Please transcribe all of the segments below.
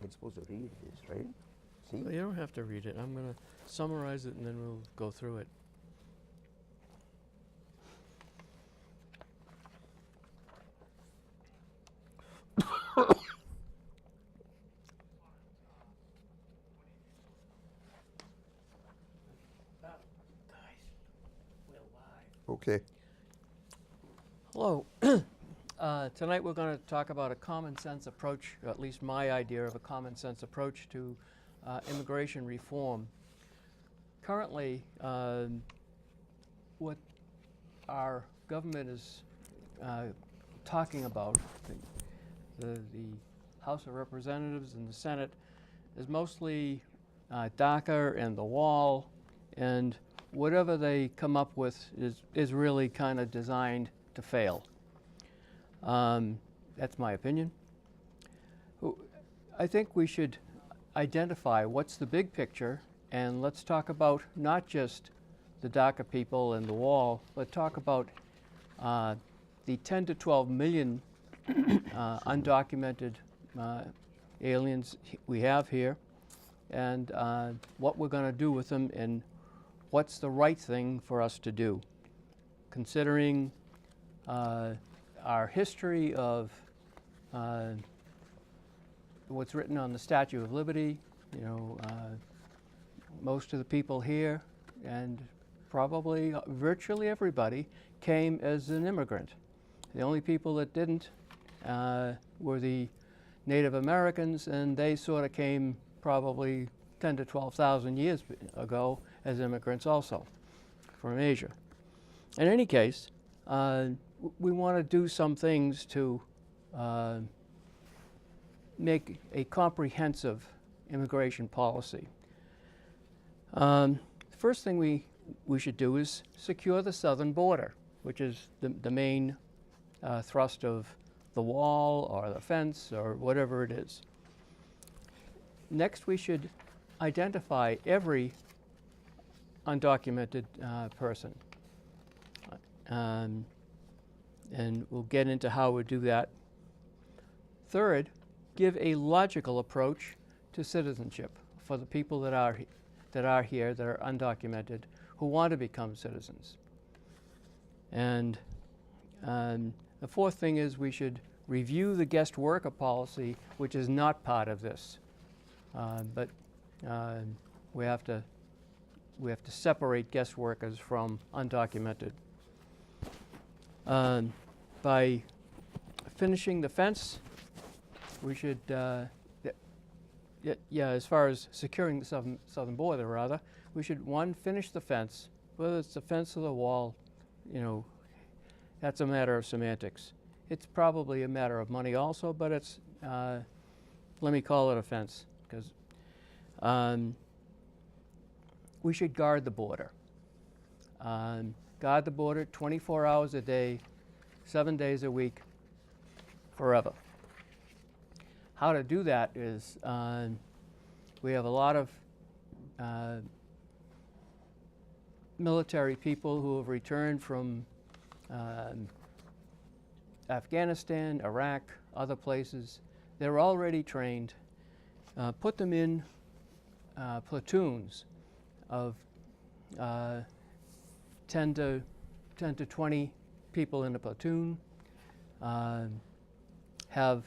You're supposed to read this, right? See? Well, you don't have to read it. I'm going to summarize it and then we'll go through it. Okay. Hello. Tonight we're going to talk about a common sense approach, or at least my idea of a common sense approach to immigration reform. Currently, what our government is talking about, the House of Representatives and the Senate, is mostly DACA and the wall, and whatever they come up with is really kind of designed to fail. That's my opinion. I think we should identify what's the big picture, and let's talk about not just the DACA people and the wall, but talk about the 10 to 12 million undocumented aliens we have here, and what we're going to do with them, and what's the right thing for us to do, considering our history of what's written on the Statue of Liberty. You know, most of the people here, and probably virtually everybody, came as an immigrant. The only people that didn't were the Native Americans, and they sort of came probably 10 to 12,000 years ago as immigrants also from Asia. In any case, we want to do some things to make a comprehensive immigration policy. The first thing we should do is secure the southern border, which is the main thrust of the wall or the fence or whatever it is. Next, we should identify every undocumented person. And we'll get into how we do that. Third, give a logical approach to citizenship for the people that are here, that are undocumented, who want to become citizens. And the fourth thing is we should review the guest worker policy, which is not part of this. But we have to separate guest workers from undocumented. By finishing the fence, we should, as far as securing the southern border, rather, we should, one, finish the fence. Whether it's the fence or the wall, you know, that's a matter of semantics. It's probably a matter of money also, but it's, let me call it a fence, because we should guard the border. Guard the border 24 hours a day, 7 days a week, forever. How to do that is we have a lot of military people who have returned from Afghanistan, Iraq, other places. They're already trained. Put them in platoons of 10 to 20 people in a platoon, have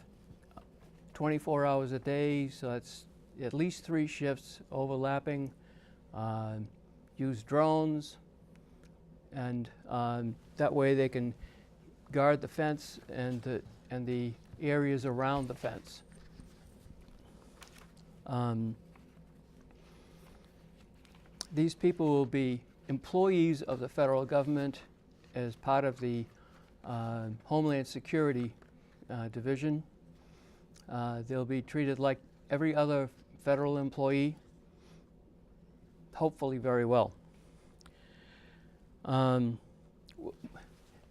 24 hours a day, so that's at least 3 shifts overlapping, use drones, and that way they can guard the fence and the areas around the fence. These people will be employees of the federal government as part of the Homeland Security Division. They'll be treated like every other federal employee, hopefully very well.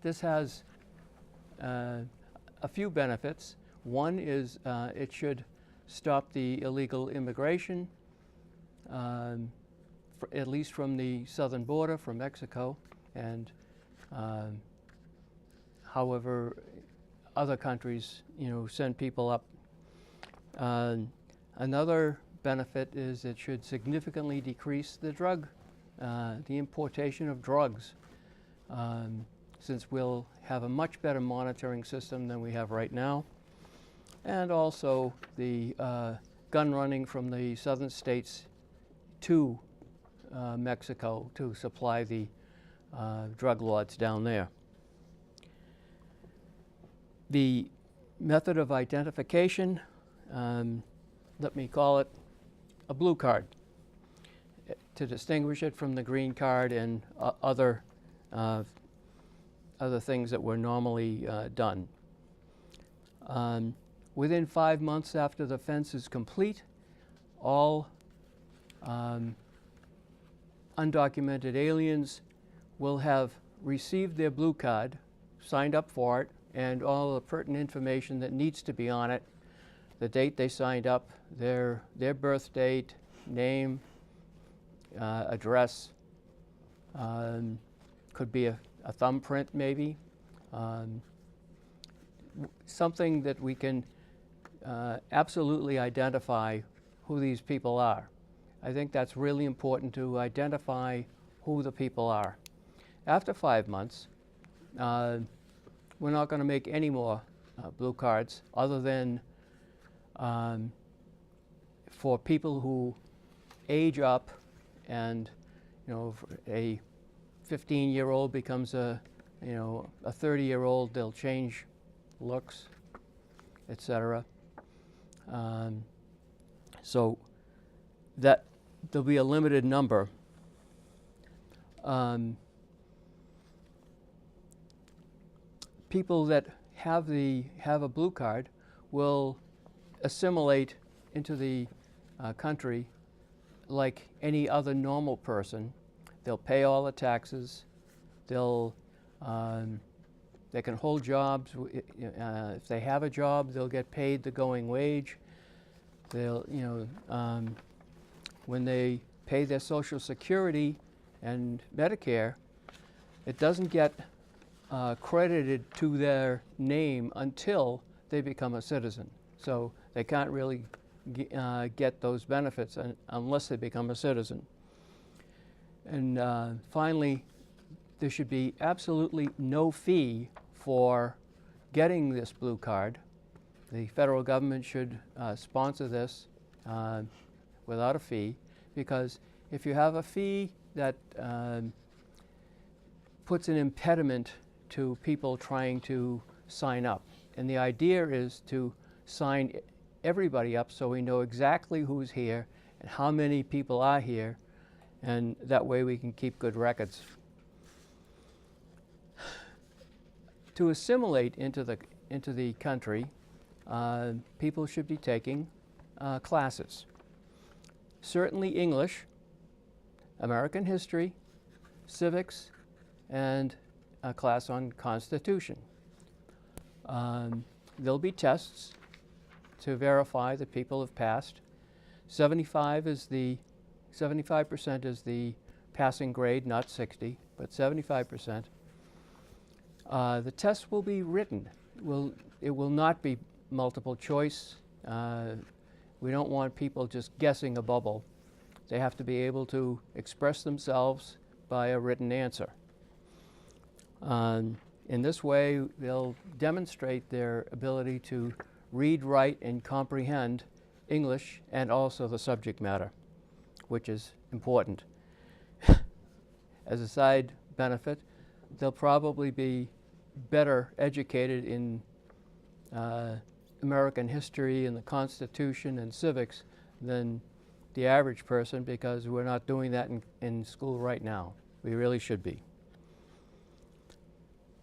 This has a few benefits. One is it should stop the illegal immigration, at least from the southern border, from Mexico, and however other countries, you know, send people up. Another benefit is it should significantly decrease the importation of drugs, since we'll have a much better monitoring system than we have right now. And also the gun running from the southern states to Mexico to supply the drug lords down there. The method of identification, let me call it a blue card, to distinguish it from the green card and other things that were normally done. Within 5 months after the fence is complete, all undocumented aliens will have received their blue card, signed up for it, and all the pertinent information that needs to be on it, the date they signed up, their birth date, name, address, could be a thumbprint maybe, something that we can absolutely identify who these people are. I think that's really important, to identify who the people are. After 5 months, we're not going to make any more blue cards other than for people who age up, and a 15-year-old becomes a 30-year-old, they'll change looks, etc. So that there'll be a limited number. People that have a blue card will assimilate into the country like any other normal person. They'll pay all the taxes. They can hold jobs. If they have a job, they'll get paid the going wage. When they pay their Social Security and Medicare, it doesn't get credited to their name until they become a citizen. So they can't really get those benefits unless they become a citizen. And finally, there should be absolutely no fee for getting this blue card. The federal government should sponsor this without a fee, because if you have a fee, that puts an impediment to people trying to sign up. And the idea is to sign everybody up so we know exactly who's here and how many people are here, and that way we can keep good records. To assimilate into the country, people should be taking classes. Certainly English, American history, civics, and a class on Constitution. There'll be tests to verify that people have passed. 75% is the passing grade, not 60, but 75%. The test will be written. It will not be multiple choice. We don't want people just guessing a bubble. They have to be able to express themselves by a written answer. In this way, they'll demonstrate their ability to read, write, and comprehend English and also the subject matter, which is important. As a side benefit, they'll probably be better educated in American history and the Constitution and civics than the average person, because we're not doing that in school right now. We really should be.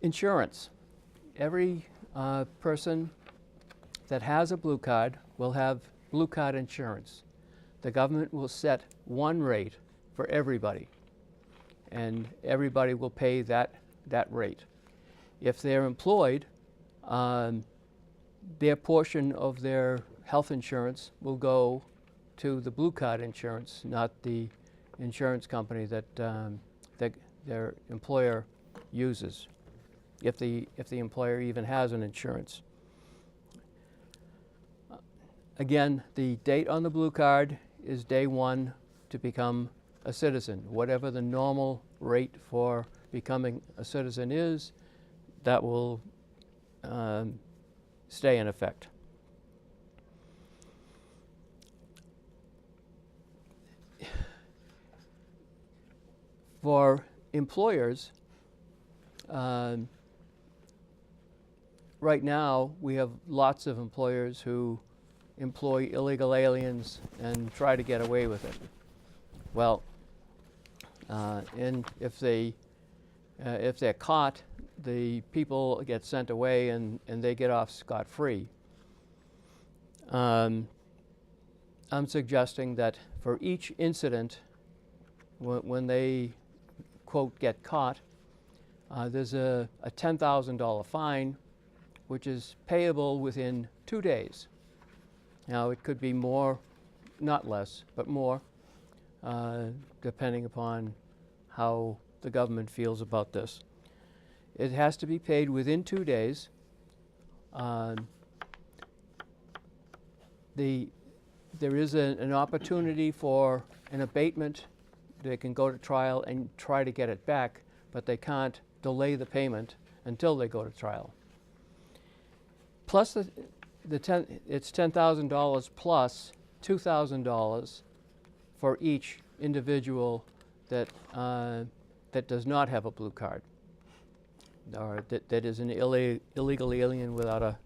Insurance. Every person that has a blue card will have blue card insurance. The government will set one rate for everybody, and everybody will pay that rate. If they're employed, their portion of their health insurance will go to the blue card insurance, not the insurance company that their employer uses, if the employer even has an insurance. Again, the date on the blue card is day one to become a citizen. Whatever the normal rate for becoming a citizen is, that will stay in effect. For employers, right now we have lots of employers who employ illegal aliens and try to get away with it. Well, and if they're caught, the people get sent away and they get off scot-free. I'm suggesting that for each incident, when they, quote, get caught, there's a $10,000 fine, which is payable within 2 days. Now, it could be more, not less, but more, depending upon how the government feels about this. It has to be paid within 2 days. There is an opportunity for an abatement. They can go to trial and try to get it back, but they can't delay the payment until they go to trial. Plus, it's $10,000 plus $2,000 for each individual that does not have a blue card, or that is an illegal alien without a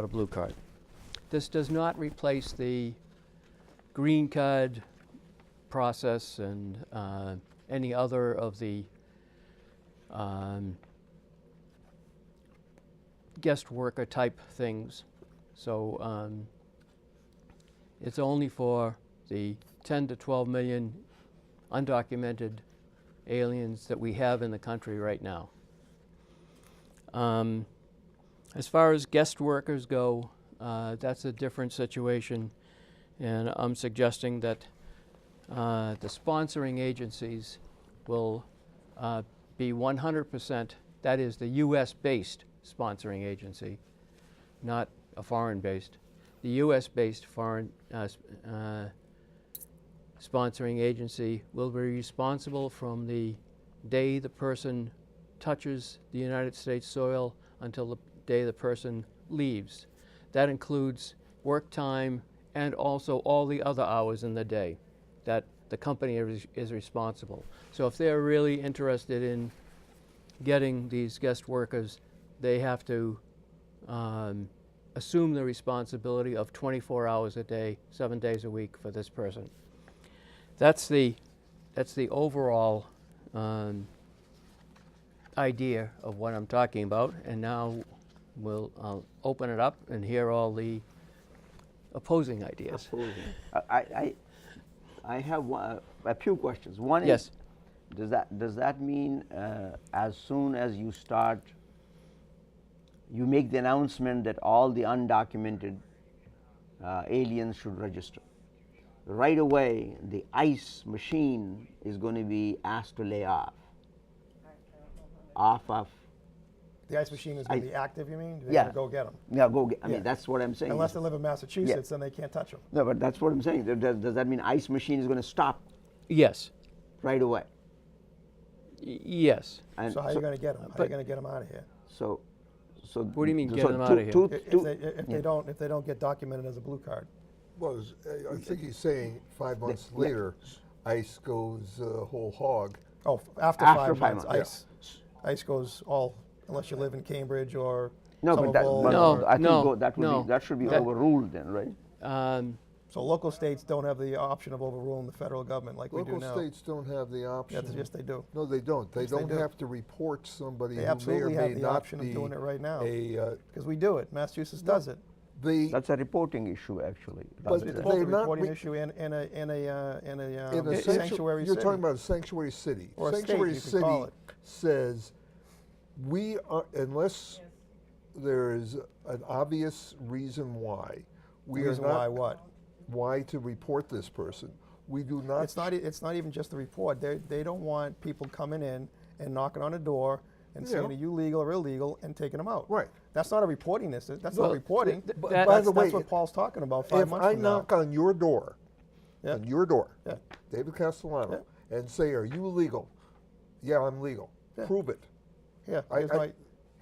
blue card. This does not replace the green card process and any other of the guest worker type things. So it's only for the 10 to 12 million undocumented aliens that we have in the country right now. As far as guest workers go, that's a different situation, and I'm suggesting that the sponsoring agencies will be 100%, that is the US-based sponsoring agency, not a foreign-based. The US-based foreign sponsoring agency will be responsible from the day the person touches the United States soil until the day the person leaves. That includes work time and also all the other hours in the day that the company is responsible. So if they're really interested in getting these guest workers, they have to assume the responsibility of 24 hours a day, 7 days a week for this person. That's the overall idea of what I'm talking about, and now I'll open it up and hear all the opposing ideas. I have a few questions. One Yes. is, does that mean as soon as you start, you make the announcement that all the undocumented aliens should register? Right away, the ICE machine is going to be asked to lay off of. The ICE machine is going to be active, you mean? They Yeah. gotta go get them. Yeah, go get. I Yeah. mean, that's what I'm saying. Unless they live in Massachusetts, then they can't touch them. No, but that's what I'm saying. Does that mean ICE machine is going to stop Yes. right away? Yes. So how are you going to get them? How are you going to get them out of here? So What do you mean, get them out of here? If they don't get documented as a blue card. Well, I think he's saying 5 months later, ICE goes whole hog. Oh, after After 5 5 months, months, ICE goes all, unless you live in Cambridge or No, but that, Somerville but No, I think no, that should be That- overruled then, right? So local states don't have the option of overruling the federal government like we do Local now. states don't have the option. Yes, they do. No, they don't. They Yes, they don't do. have to report somebody They who may or absolutely may have the not option of be doing it right now. a. Because we do it. Massachusetts does it. That's a reporting issue, actually. But rather It's than- both a they're not reporting re- issue and a in a sanctuary You're city. talking about a sanctuary city. Or a state, Sanctuary you could city call it. says we are, unless there is an obvious reason why we Reason are not why what? why to report this person. We do not. It's not even just the report. They don't want people coming in and knocking on a door, and Yeah. saying, are you legal or illegal, and taking them out. Right. That's not a reporting this. That's Well, not reporting. th- But that- by that's, the way, that's what Paul's talking about 5 if months I from now. knock on your door, Yeah. Yeah. David Castellano, and say, "Are you legal?" Yeah, I'm legal. Yeah. Prove it. Yeah,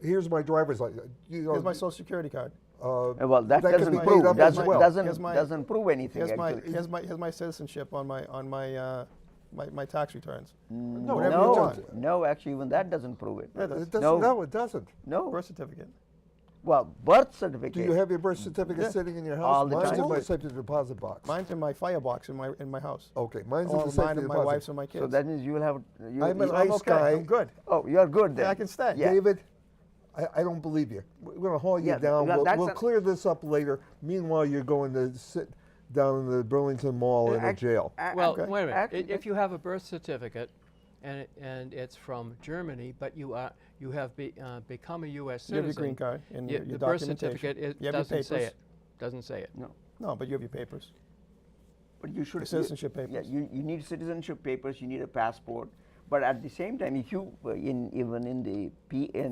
Here's my driver's license. You know, here's my social security card. Well, that That could doesn't be prove made up as doesn't well. doesn't Here's my- doesn't prove anything. Here's my citizenship on my tax returns. No, Whatever no, you want. no, actually, even that doesn't prove it. Yeah, it it doesn't. No. No, it doesn't. No. Birth certificate. Well, birth certificate. Do you have your birth certificate Yeah. sitting in your house? All the Mine's time. in my safety deposit box. Mine's in my firebox in my house. Okay, mine's in All the of mine safety and my deposit. wife's and my kids. So that means you will have. I'm an So ice okay. guy. I'm good. Oh, you're good then. Yeah, I can stay. Yeah. David, I don't believe you. We're going to haul you Yeah, down. well, that's We'll a- clear this up later. Meanwhile, you're going to sit down in the Burlington Mall in a jail. Well, Okay. wait a minute. Actually, If you have a birth certificate, and it's from Germany, but you have become a U.S. You have citizen. your green card and y- your the birth documentation. certificate You have your doesn't say papers. it. Doesn't say it. No, No, but you have your papers. but you should. Your citizenship Yeah, papers. you need citizenship papers. You need a passport. But at the same time, if you even in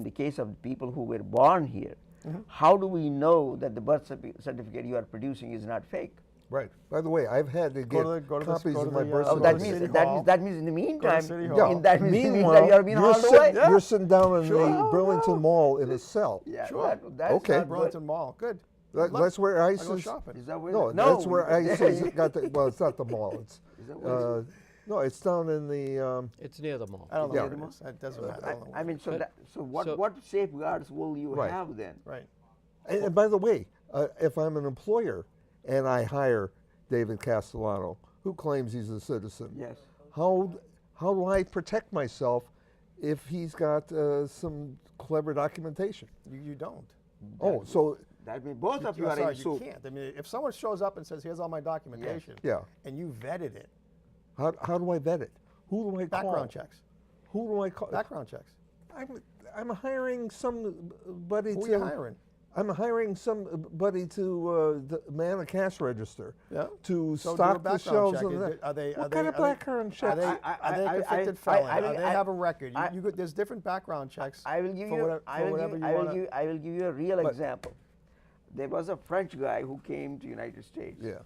the case of people who were born here, Mm-hmm. how do we know that the birth certificate you are producing is not fake? Right. By the way, I've had to get go to the- copies go to of my the, birth uh, Oh, Go that to certificate. means City Hall. that means in the meantime, City Yeah. Hall. that means Meanwhile, you are being you're, hauled sit- away. you're sitting down in Sure. the Burlington Mall in a cell. Yeah, Sure. that's Okay. not Burlington Mall. Good. That- Look, that's where I ICE go is. shopping. Is that where? No, no, that's where ICE has got the. Well, it's not the mall. It's. Is that where No, it's down in the. It's near the mall. I don't know Yeah. what it is. It doesn't matter. I don't know I mean, so But- what safeguards will you Right. have then? Right. And by the way, if I'm an employer and I hire David Castellano, who claims he's a citizen, Yes. how do I protect myself if he's got some clever documentation? You don't. Oh, so That means both of you I'm are sorry, in you soup. can't. I mean, if someone shows up and says, "Here's all my documentation," yeah, and you vetted it, how do I vet it? Who do I call? background checks. Who do I call? Background checks. I'm hiring somebody Who to. are you hiring? I'm hiring somebody to man a cash register. Yeah. To So do a stock the background shelves. check. And that. Are they? What are kind they, of background check? Are they, I- are they I- a convicted I- felon? I- Do they I- have a record? I- There's different background checks. I will give for you. whatever, I for will whatever give. you I will want. give. I will give you a real But- example. There was a French guy who came to United States. Yeah.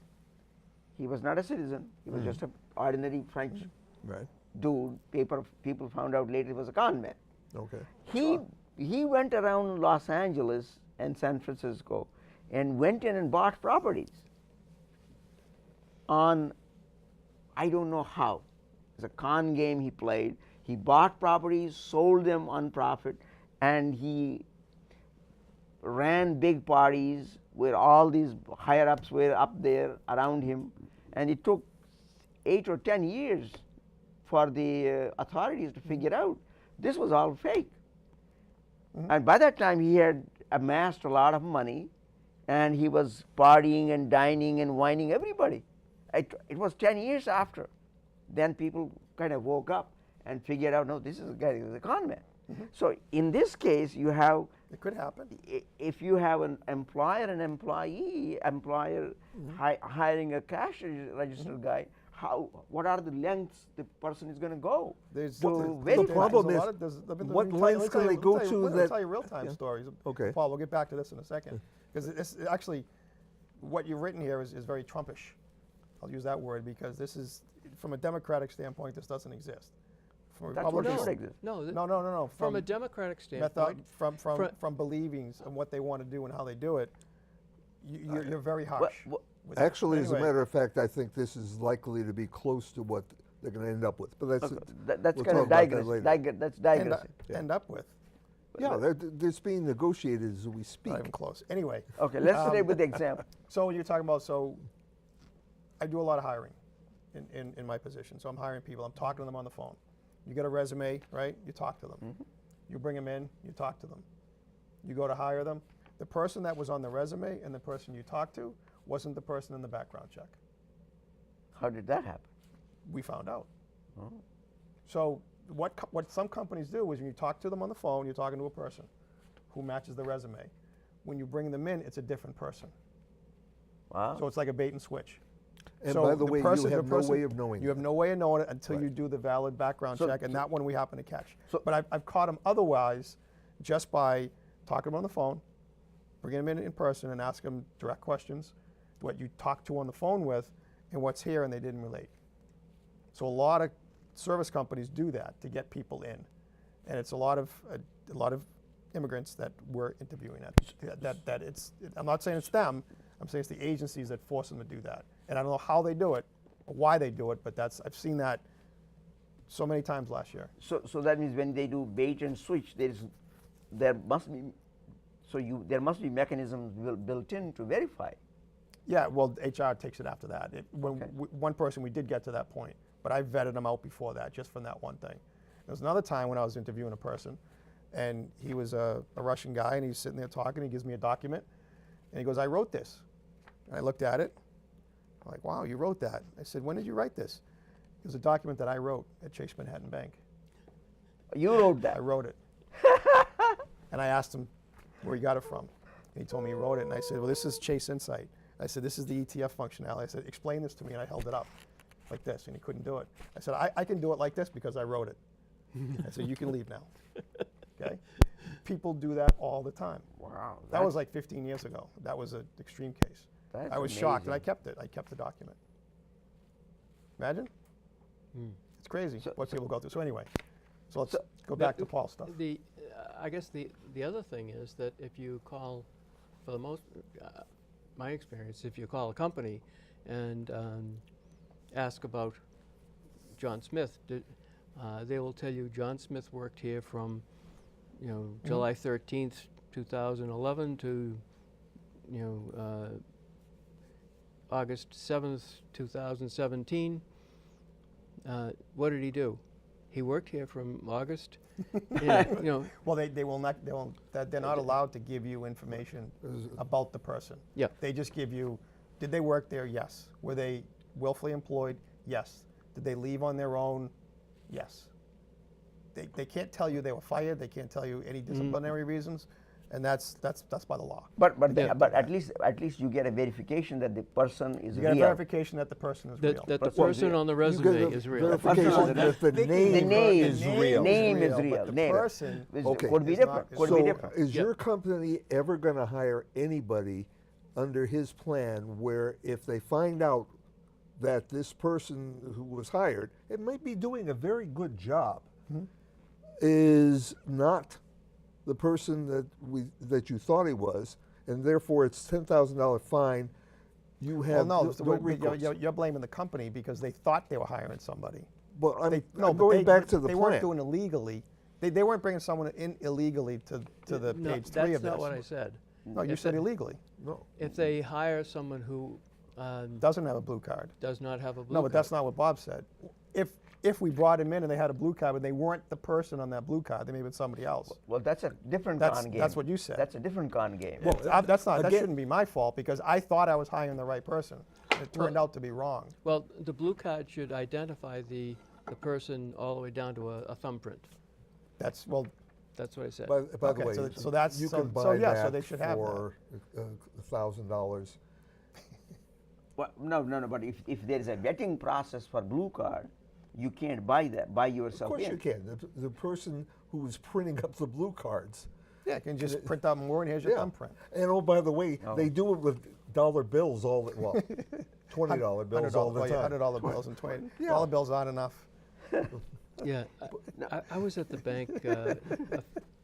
He was not a citizen. He was just an ordinary French Right. dude. People found out later he was a con man. Okay. He went around Los Angeles and San Francisco and went in and bought properties on, I don't know how. It's a con game he played. He bought properties, sold them on profit, and he ran big parties where all these higher ups were up there around him, and it took 8 or 10 years for the authorities to figure out this was all fake. And by that time, he had amassed a lot of money, and he was partying and dining and wining everybody. It was 10 years after. Then people kind of woke up and figured out, no, this is a guy who's a con man. So in this case, you have, It could happen. if you have an employer and employee, hiring a cash register guy, what are the lengths the person is going to go There's to the verify? problem there's a is, lot of- there's- what let me lengths tell can you- they go let me tell you- to let me that- tell you real-time Yeah. stories. Okay. Paul, we'll get back to this in a second. Because it's actually, what you've written here is very Trumpish. I'll use that word because this is, from a Democratic standpoint, this doesn't exist. From a That's what Republican should exist. No, No. From a democratic method, standpoint, from believings and what they want to do and how they do it, you're very Well, harsh. well, with it. Actually, as a Anyway, matter of fact, I think this is likely to be close to what they're going to end up with. But that's that's we'll kind of talk about that digress. later. That's end, digressing. end up with. yeah, it's being negotiated as we speak. Not even close. Anyway, Okay, let's stay with the example. so you're talking about, I do a lot of hiring in my position. So I'm hiring people. I'm talking to them on the phone. You get a resume, right? You talk to them. You bring them in, you talk to them. You go to hire them. The person that was on the resume and the person you talked to wasn't the person in the background check. How did that happen? We found out. So what some companies do is when you talk to them on the phone, you're talking to a person who matches the resume. When you bring them in, it's a different person. Wow. So it's like a bait and switch. And So by the way, you person- have no person- way of knowing You have that. no way of knowing it until you Right. do the valid background So- check, and that one we happen to catch. So- But I've caught them otherwise just by talking to them on the phone, bringing them in person and asking them direct questions, what you talked to on the phone with, and what's here, and they didn't relate. So a lot of service companies do that to get people in, and it's a lot of immigrants that we're interviewing that it's. I'm not saying it's them. I'm saying it's the agencies that force them to do that, and I don't know how they do it or why they do it, but I've seen that so many times last year. So that means when they do bait and switch, there must be mechanisms built in to verify. Yeah, well, HR takes it after that. Okay. One person, we did get to that point, but I vetted them out before that, just from that one thing. There was another time when I was interviewing a person, and he was a Russian guy, and he's sitting there talking. He gives me a document, and he goes, "I wrote this." And I looked at it. I'm like, "Wow, you wrote that?" I said, "When did you write this?" It was a document that I wrote at Chase Manhattan Bank. You wrote that. I wrote it. And I asked him where he got it from. And he told me he wrote it, and I said, "Well, this is Chase Insight." I said, "This is the ETF functionality." I said, "Explain this to me," and I held it up like this, and he couldn't do it. I said, I can do it like this because I wrote it. I said, "You can leave now." Okay? People do that all the time. Wow. That was like 15 years ago. That was an extreme case. That's I was shocked, and I amazing. kept it. I kept the document. Imagine? It's crazy what people go through. So anyway, so let's go back to Paul's stuff. I guess the other thing is that if you call, for the most, my experience, if you call a company and ask about John Smith, they will tell you John Smith worked here from, July 13th, 2011 to, August 7th, 2017. What did he do? He worked here from August. Well, they will not. They're not allowed to give you information about the person. Yeah. They just give you. Did they work there? Yes. Were they willfully employed? Yes. Did they leave on their own? Yes. They can't tell you they were fired. They can't tell you any disciplinary reasons, and that's by the law. But Yeah. but at least you get a verification that the person is You get a real. verification that the person is real. That the Person person real. on the You get resume the is real. verification Person that the The name name is is real. Name is but real. the Name person Okay. could be is different. not- Could So be different. is Yeah. your company ever going to hire anybody under his plan where if they find out that this person who was hired, it might be doing a very good job, is not the person that you thought he was, and therefore it's $10,000 fine, you have Well, no no, recourse. you're blaming the company because they thought they were hiring somebody. But I'm but going back to the they plan. weren't doing illegally. They weren't bringing someone in illegally to the No, page 3 of that's not this. what I said. No, you If said they- illegally. No. If they hire someone who Doesn't have a blue card. does not have a blue No, but card, that's not what Bob said. If we brought him in and they had a blue card, but they weren't the person on that blue card, they may have been somebody else. Well, that's a different That's- con game. that's what you said. That's a different con game. Well, that again- shouldn't be my fault because I thought I was hiring the right person. It turned out to be wrong. Well, the blue card should identify the person all the way down to a thumbprint. That's well. That's what I said. By the Okay, way, so that's- you so- can buy so yeah, so that they should have that. for $1,000. Well, no. But if there is a vetting process for blue card, you can't buy Of yourself course in. you can. The person who's printing up the blue cards. Yeah, you can just print out more and here's your thumbprint. And oh, by the way, Oh. they do it with dollar bills all the well, $20 bills all the time. $100 bills and 20. Yeah. Dollar bills aren't enough. Yeah, I was at the bank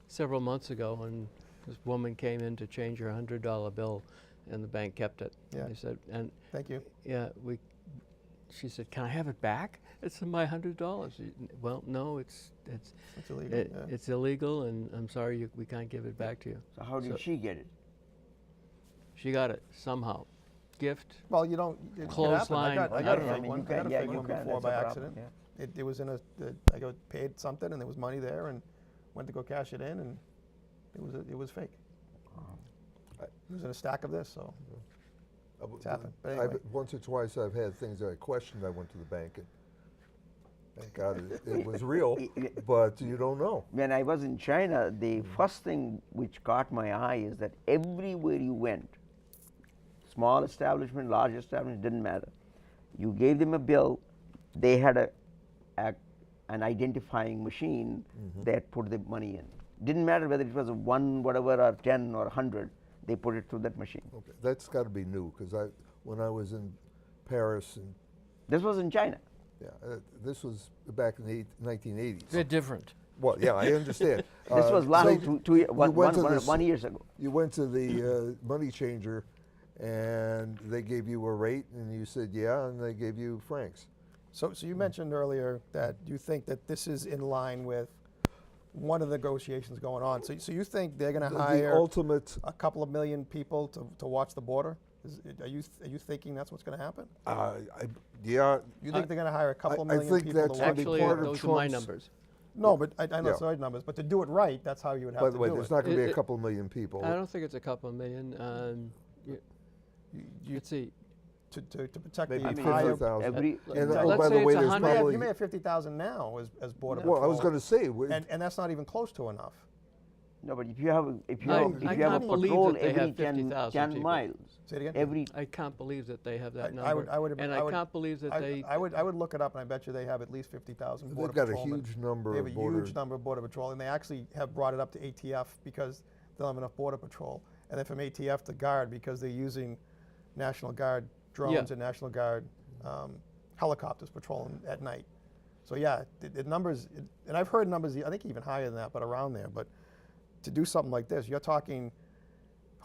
several months ago, and this woman came in to change her $100 bill, and the bank kept it. Yeah. They said, and Thank you. yeah, she said, "Can I have it back?" It's my $100. Well, no, it's It's illegal. Yeah. it's illegal, and I'm sorry, we can't give it back to you. So how did So- she get it? She got it somehow. Gift. Well, you don't. It Clothesline, I I got a don't know. fake one. I got a fake one before by accident. It was in I got paid something and there was money there and went to go cash it in and it was fake. It was in a stack of this, so it's happened. But anyway. Once or twice I've had things that I questioned. I went to the bank and thank God it was real, but you don't know. When I was in China, the first thing which caught my eye is that everywhere you went, small establishment, large establishment, didn't matter. You gave them a bill, they had an identifying machine that put the money in. Didn't matter whether it was a 1 whatever or 10 or 100, they put it through that machine. Okay, that's got to be new because when I was in Paris and This was in China. yeah, this was back in the 1980s. They're different. Well, yeah, I understand. This was last so two years, you went to this- 1 years ago. You went to the money changer, and they gave you a rate, and you said yeah, and they gave you francs. So you mentioned earlier that you think that this is in line with one of the negotiations going on. So you think they're going to The hire ultimate. a couple of million people to watch the border? Are you thinking that's what's going to happen? Yeah. You think they're going to hire a couple of I million think people that's to gonna watch be the Actually, part border? of those are my Trump's- numbers. No, but I know Yeah. it's the right numbers. But to do it right, that's how you would have By to the way, do there's it. not going to be It- a couple million people. I don't think it's a couple of million. Let's see. To protect Maybe the I mean, entire. 50,000. every And Let's by the say way, it's there's 100. probably. You may have 50,000 now as border Well, patrol. I was going to say. and that's not even close to enough. No, but if you have a I you have a can't believe patrol that they every have 10 50,000 people. miles, Say it again. every I can't believe that they have that I number. would- I would- and I I would- can't believe that they. I would look it up, and I bet you they have at least 50,000 border They've got a patrolmen. huge number They have of a border. huge number of border patrol, and they actually have brought it up to ATF because they don't have enough border patrol, and then from ATF to Guard because they're using National Guard drones Yeah. and National Guard helicopters patrolling at night. So yeah, the numbers, and I've heard numbers I think even higher than that, but around there. But to do something like this, you're talking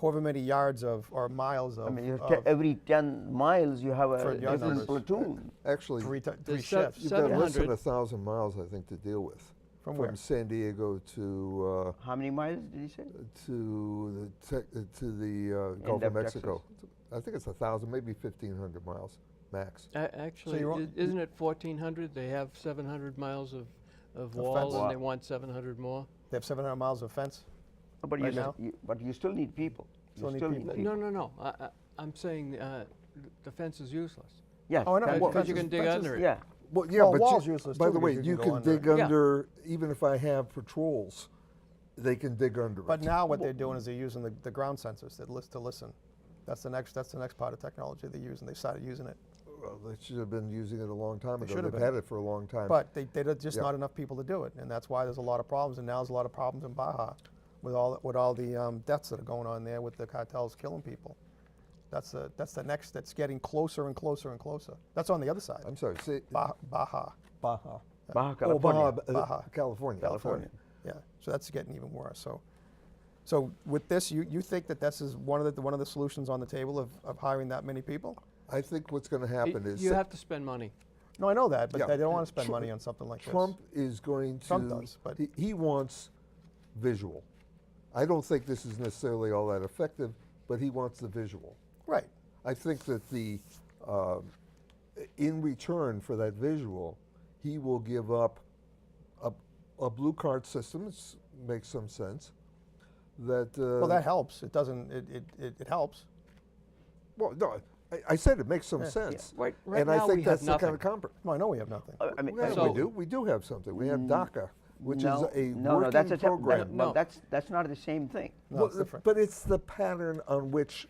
however many yards of or miles of, I mean, of every 10 miles you have For a your different numbers. platoon. Actually, three There's shifts. you've got less than 700. 1,000 miles, I think, to deal with. From where? San Diego to How many miles did you say? the Gulf End of of Mexico. I think it's 1,000, maybe 1,500 miles max. Actually, you're on- isn't it 1,400? They have 700 miles of wall, fence. and they want 700 more. They have 700 miles of fence. But Right you, now? but you still need people. Still you need still people. need people. No. I'm saying the fence is useless. Yes. Oh, I know. that- Well, Because you fences- can dig fences- under it. yeah. Well, yeah, Well, but wall's useless by too the way, because you you can go can under dig it. Yeah. under, even if I have patrols, they can dig under it. But now what they're doing is they're using the ground sensors to listen. That's the next part of technology they're using. They started using it, Well, they should have been using it a long time They ago. should have They've been. had it for a long time. but they're just Yeah. not enough people to do it, and that's why there's a lot of problems. And now there's a lot of problems in Baja with all the deaths that are going on there with the cartels killing people. That's the next. That's getting closer and closer and closer. That's on the other side. I'm sorry, say, Baja, Baja. Baja, Oh, California. Baja. California. California. Yeah. So that's getting even worse. So with this, you think that this is one of the solutions on the table of hiring that many people? I think what's going to happen is You have to spend money. No, I know that, but Yeah. they don't want to spend Tr- money on something like Trump is going to. Trump does, but- he wants visual. I don't think this is necessarily all that effective, but he wants the visual. this. Right. I think that in return for that visual, he will give up a blue card system. It makes some sense. That Well, that helps. It doesn't. It helps. well, no, I said it makes some Yeah. sense. Right and I now think we have that's the kind of nothing. No, I know we have nothing. I mean, Yeah, So- we do have something. We have DACA, which no, is a no, working that's a program. No. that's not the same thing. No, it's different. But it's the pattern on which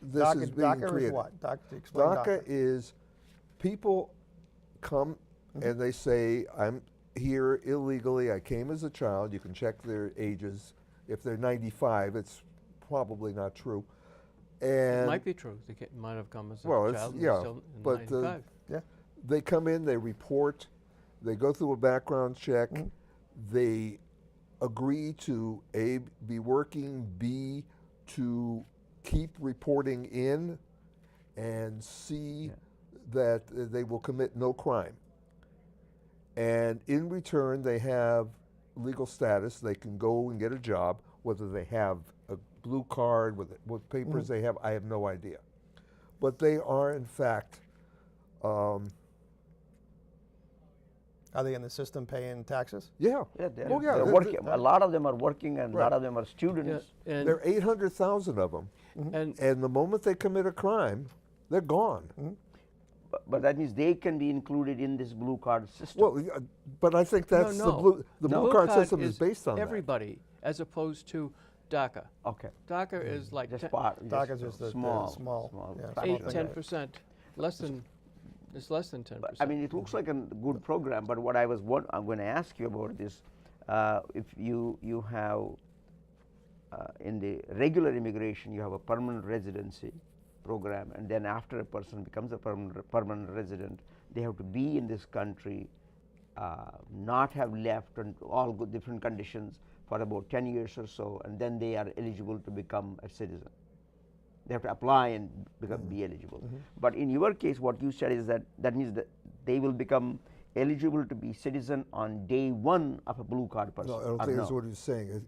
this DACA, is being DACA created. is what? Explain DACA is people come Mm-hmm. and they say, I'm here illegally. I came as a child. You can check their ages. If they're 95, it's probably not true. It And might be true. They might have come as a Well, it's- child. And yeah, still in but, 95. Yeah. they come in, they report, they go through a background check, Mm-hmm. they agree to A, be working, B, to keep reporting in, and C, that they will commit no crime. And in return, they have legal status. They can go and get a job, whether they have a blue card, what papers they have, I have no idea. But they are, in fact, Are they in the system paying taxes? yeah. Yeah, they're, Well, yeah, they're they're- working. A lot of them are working, and a lot Right. of them are students. Yeah, and, There are 800,000 of them. and And the moment they commit a crime, they're gone. But that means they can be included in this blue card system. Well, but I think that's no. the No. blue card system is based on everybody, as opposed to DACA. okay, DACA is like just 10, part. DACA is just the small, small, yeah, fraction. 8, 10%, less than It's less than 10%. But, I mean, it looks like a good program, but what I'm going to ask you about is, if you have in the regular immigration, you have a permanent residency program, and then after a person becomes a permanent resident, they have to be in this country, not have left, and all good different conditions for about 10 years or so, and then they are eligible to become a citizen. They have to apply and be eligible. But in your case, what you said is that means that they will become eligible to be citizen on day one of a blue card person. No, I don't think that's what he's saying. Is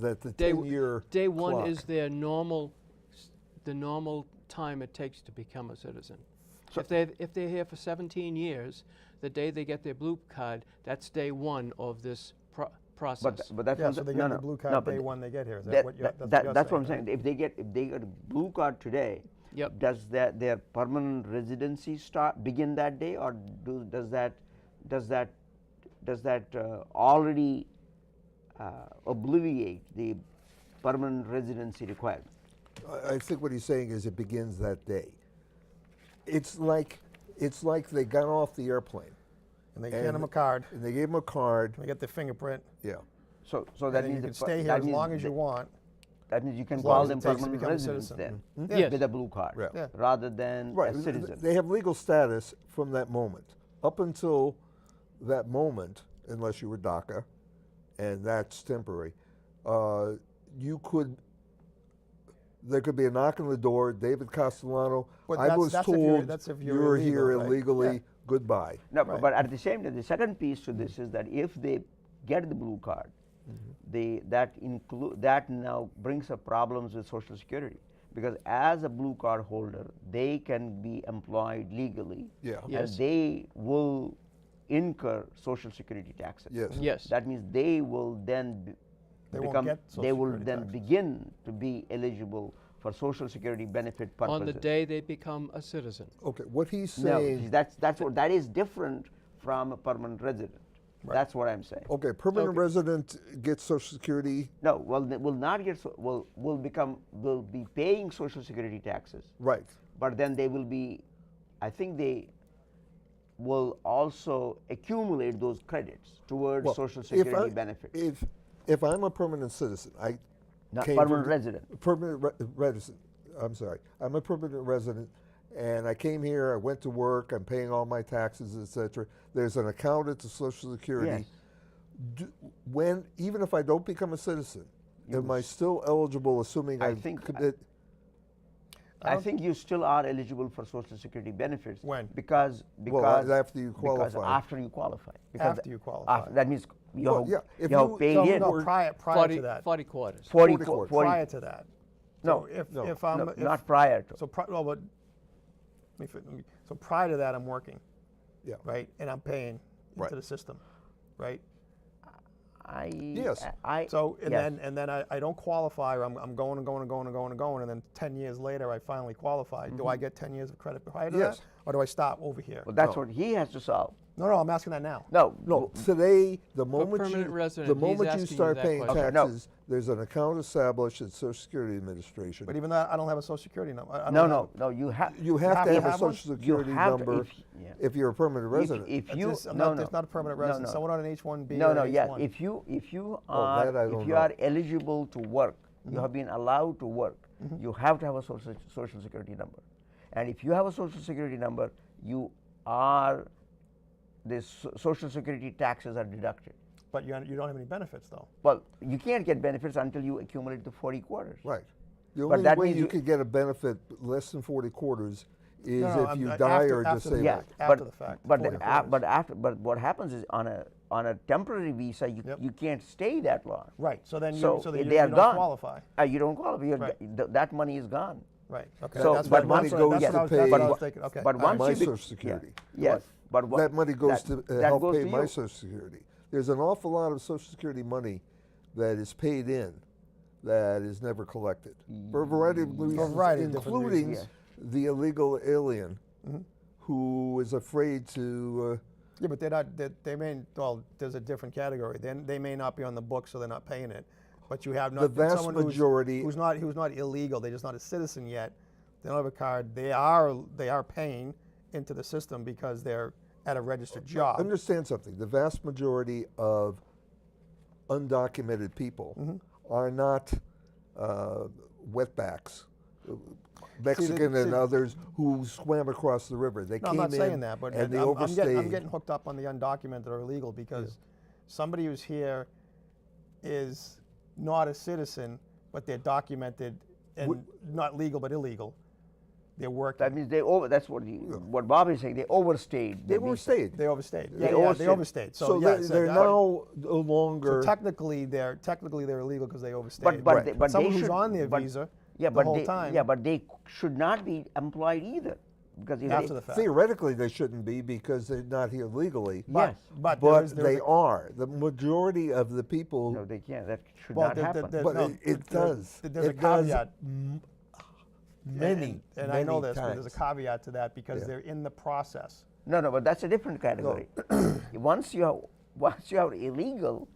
that the Day 10-year Day one clock. is the normal time it takes to become a citizen. So If they're here for 17 years, the day they get their blue card, that's day one of this process. But that's Yeah, what so they no, get no, the blue card no, but day one they get here. Is that that- what you're, that- that's that- what that's you're what I'm saying. right? If they get a blue card today, Yep. does their permanent residency begin that day, or does that already obviate the permanent residency requirement? I think what he's saying is it begins that day. It's like they got off the airplane And they hand them a card. and they gave him a card. They get their fingerprint. Yeah. So And that then means you can the stay here that as means long as the- you want. That means you can as long call as it them takes to permanent become a residents citizen. then Yes. with a blue card, Yeah. Yeah. rather than Right. a citizen. They have legal status from that moment. Up until that moment, unless you were DACA, and that's temporary, there could be a knock on the door. David Castellano, But I that's- was that's if you're- told that's if you're you're here illegal, right? illegally. Yeah. Goodbye. No, Right. but at the same time, the second piece to this is that if they get the blue card, that now brings up problems with Social Security, because as a blue card holder, they can be employed legally, Yeah. Yes. and they will incur Social Security taxes. Yes. Yes. That means they will then They won't become. get Social They will Security then taxes. begin to be eligible for Social Security benefit purposes. On the day they become a citizen. Okay. What he's No, saying. that is different from a permanent resident. That's what I'm saying. Okay. Permanent Okay. resident gets Social Security. No, well, they will not get will be paying Social Security taxes, Right. but then they will be, I think they will also accumulate those credits towards Well, Social if Security I- benefits. If I'm a permanent citizen, I Not came permanent from- resident. Permanent resident. I'm sorry. I'm a permanent resident, and I came here. I went to work. I'm paying all my taxes, etc. There's an account at the Social Security. Yes. Even if I don't become a citizen, am I still eligible? Assuming I I think- commit. I think you still are eligible for Social Security benefits. When? Because after you because qualify. after you qualify. Because After you qualify. that means you Well, have, yeah, if you have you- paid So, in. no, prior 40, to that. 40 quarters. 40 quarters. Prior to that. No, So if, no, if I'm no, if, not prior to. so well, but so prior to that, I'm working, Yeah. right, and I'm paying Right. into the system, right. Yes. So and yes. then I don't qualify. Or I'm going and going and going and going and going, and then 10 years later I finally qualify. Do I get 10 years of credit prior to Yes. that, or do I stop over here? Well, that's No. what he has to solve. No, I'm asking that now. No, today, the moment permanent you resident, the he's moment you asking you start that paying question. Okay, no. taxes, there's an account established at Social Security Administration. But even that, I don't have a Social Security number. I don't No, you have. You have to to have a have one? Social Security have to- number if- if you're a permanent resident. If It's you just- I'm no, not, no, it's not a permanent no, resident. no. Someone on an H-1B No, or no, an yeah. H-1. If you that are I don't if you know. are eligible to work, you have been allowed to work. You have to have a social security number, and if you have a Social Security number, you are the Social Security taxes are deducted. But you don't have any benefits though. Well, you can't get benefits until you accumulate the 40 quarters. Right. The But only that way means you you- could get a benefit less than 40 quarters is No, if I'm- you after- die or after disable. the Yeah, fact, after the fact, But 40 but what happens is on a temporary visa, Yep. you can't stay that long. Right. So then So you they are don't gone. qualify. You don't qualify. Right. That money is gone. Right. Okay. So, that's but what, money that's goes what, that's to what I was, pay- that's what I was but- thinking. Okay. but all once My you Social Security. Yes, but what, That money goes to that help goes pay to my you. Social Security. There's an awful lot of Social Security money that is paid in that is never collected for a variety of reasons, For a variety of different including reasons. the illegal alien who is afraid to. Yeah, but they're not. They may. Well, there's a different category. Then they may not be on the books, so they're not paying it. But you have not. The vast someone majority- who's not illegal. They're just not a citizen yet. They don't have a card. They are paying into the system because they're at a registered job. Understand something. The vast majority of undocumented people are not wetbacks, Mexican and others who swam across the river. They No, came I'm not in saying that, but and they I'm overstayed. getting hooked up on the undocumented or illegal because somebody who's here is not a citizen, but they're documented and not legal but illegal. They're working. That means they over. That's what Bob is saying. They overstayed. They their visa. overstayed. They overstayed. They They overstayed. overstayed. So yeah, they're now no longer. So technically they're illegal because they overstayed. But Right. they, but someone they who's should, on their but- visa yeah, the but whole they, time Yeah, but they should not be employed either, because if after they, the fact. Theoretically, they shouldn't be because they're not here legally. Yes. But there is- they are. The majority of the people. no, they can't. That should Well, not there- happen. there- But no, it there- does. there's a It does caveat. Many, and many I know this, but times. there's a caveat to that because Yeah. they're in the process. No, but that's a different category. once you are illegal,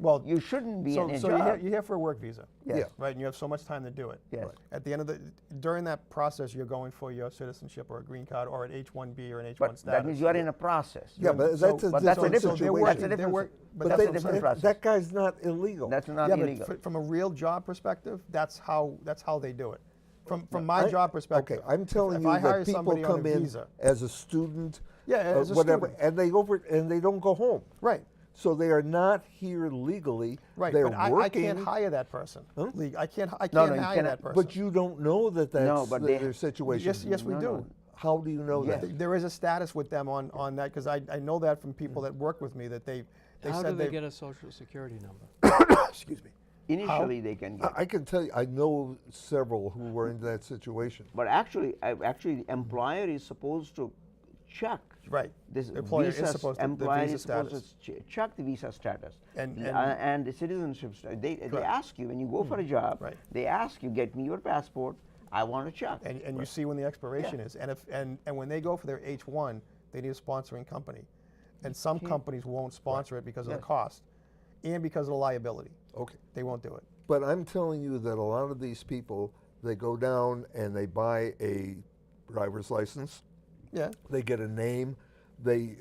Well, you shouldn't be in a so job. you're here for a work visa, Yes. Yeah. right? And you have so much time to do it. Yes. At the end of during that process, you're going for your citizenship or a green card or an H-1B or an H-1 But status. that means you are in a process. Yeah, but So- that's a but that's a different different- they're situation. working- That's a they're different- work- but that's that's a different process. That guy's not illegal. That's not yeah, illegal. but from a real job perspective, that's how they do it. From my I- job perspective. Okay, I'm telling if you I hire that people somebody on come a in visa, as a student, Yeah, as a whatever, student. and they don't go home. right, So they are not here legally. right. They're But I working. can't hire that person. Huh? I can't No, hire you that cannot. person. But you don't know that that's No, but they- their situation. yes, we No, do. no. How do you know Yes. that? There is a status with them on that because I know that from people that work with me that they How said do they get a social security number? excuse me. Initially, they can get. I can tell you, I know several who were in that situation. But actually, the employer is supposed to check. Right. This The employer is visa supposed to- the employer visa is supposed status. to check the visa status And- and the citizenship status. They Correct. ask you when you go for a job. Right. They ask you, get me your passport. I want to check. And you see when the expiration is. And if and when they go for their H-1, they need a sponsoring company. And some companies won't sponsor it because of the Yes. cost and because of the liability. Okay. They won't do it. But I'm telling you that a lot of these people, they go down and they buy a driver's license. Yeah. They get a name. They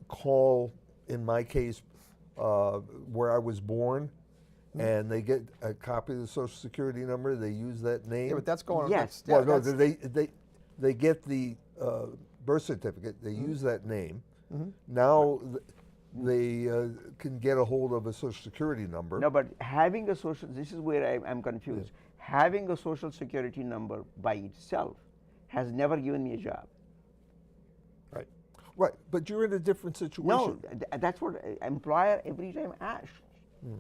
call, in my case, where I was born, and they get a copy of the Social Security number. They use that name. Yeah, but that's going Yes. that's- yeah, Well, no, that's- they get the birth certificate. They use that name. Mm-hmm. Now they can get a hold of a Social Security number. No, but having a social. This is where I'm confused. Having a social security number by itself has never given me a job. right. Right, but you're in a different situation. No, that's what employer every time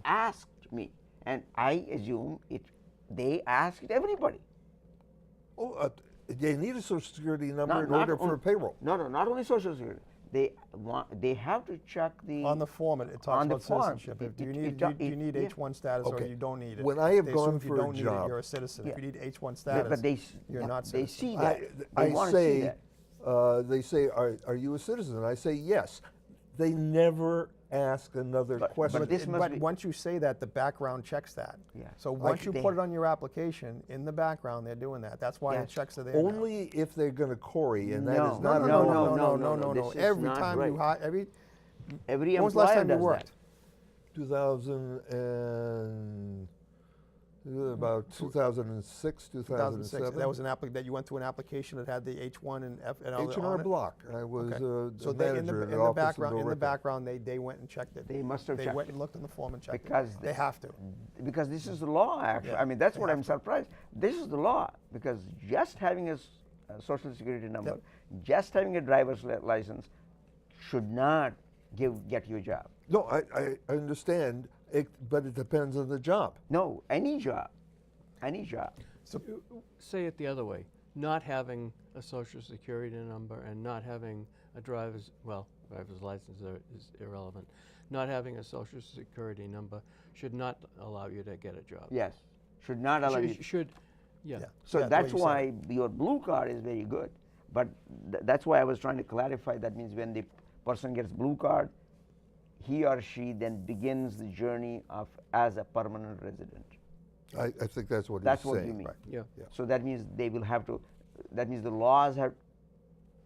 asked me, and I assume they asked everybody. Oh, they need a Social Security number Not- in not order for on- a payroll. No, not only social security. They have to check the On the form, it talks on the about form. citizenship. It- Do you it- need it do- do you it- need yeah. H-1 status or Okay. you don't need it? When I have They gone assume if you for a don't need job- it, you're a citizen. If Yeah. you need H-1 Yeah, status, but you're yeah, not they citizen. see that. I They wanna see say, that. they say, are you a citizen? I say yes. They never ask another question. but this must But be- once you say that, the background checks that. Yeah. So once you they- put it on your application, in the background, they're doing that. That's why Yeah. the checks are there now. Only if they're going to quory, and that No. is No, not no, a no, no. no, no, no, no, no. this is Every not time you right. hire, Every when was the last employer time you does worked? that. 2000 and about 2006, 2007. That was an that you went through an application that had the H1 and F and all that H&R on it? Block. I was Okay. the So they, in manager the, at in the the office background, in the Billerica. background, they went and checked it. They must have They checked. went and looked in the form and checked Because it. They have to. Because this is the law, actually. Yeah, I mean, that's they what have I'm surprised. This is the law, because just having a social security number, just having a driver's license should not get you a job. No, I understand, but it depends on the job. No, any job. Any job. So Say it the other way. Not having a social security number and not having a driver's license is irrelevant. Not having a social security number should not allow you to get a job. Yes. Should not allow you. Yeah. Yeah. So Yeah, that's the way you why your blue card is very good. But that's why I was trying to clarify. That means when the person gets blue card, he or she then begins the journey of as a permanent resident. I think that's what That's he's what saying. you mean. Right. Yeah. Yeah. So that means they will have to. That means the laws have.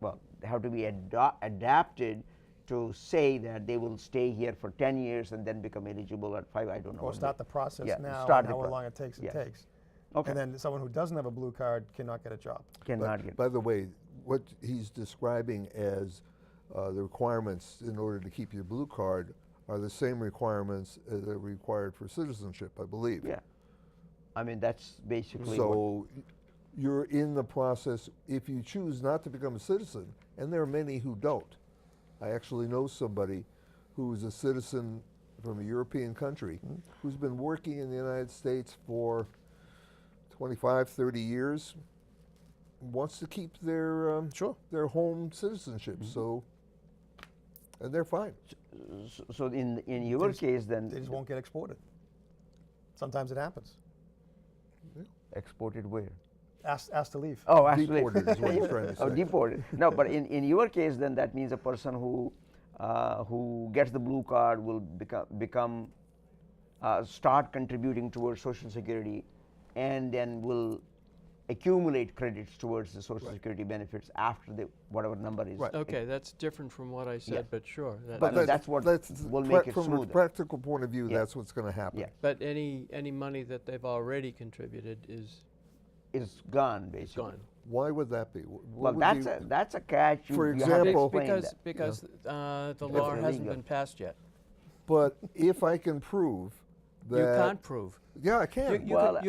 Well, They have to be adapted to say that they will stay here for 10 years and then become eligible at 5. I don't know. Or start the process Yeah, now, start and the however pro- long it takes, yes. it takes. Okay. And then someone who doesn't have a blue card cannot get a job. Cannot get. By the way, what he's describing as the requirements in order to keep your blue card are the same requirements that are required for citizenship, I believe. Yeah. I mean, that's basically. So you're in the process, if you choose not to become a citizen, and there are many who don't. I actually know somebody who is a citizen from a European country who's been working in the United States for 25, 30 years, wants to keep their Sure. their home citizenship. So, and they're fine. So in your case, then They just won't get exported. Sometimes it happens. exported where? Asked to leave. Oh, actually, Deported is what he's trying to oh, say. deported. No, but in your case, then that means a person who gets the blue card will become start contributing towards Social Security, and then will accumulate credits towards the Social Security benefits after the whatever number is. Right. Okay, that's different from what I said, Yeah. but sure. But that's what will make it from smoother. a practical point of view, Yeah. that's what's going to happen. Yeah, But any money that they've already contributed is is gone basically. gone. Why would that be? What Well, would that's a catch. For you have to example- explain because that. because the If law it's hasn't illegal. been passed yet. But if I can prove that You can't prove. yeah, I can. Well,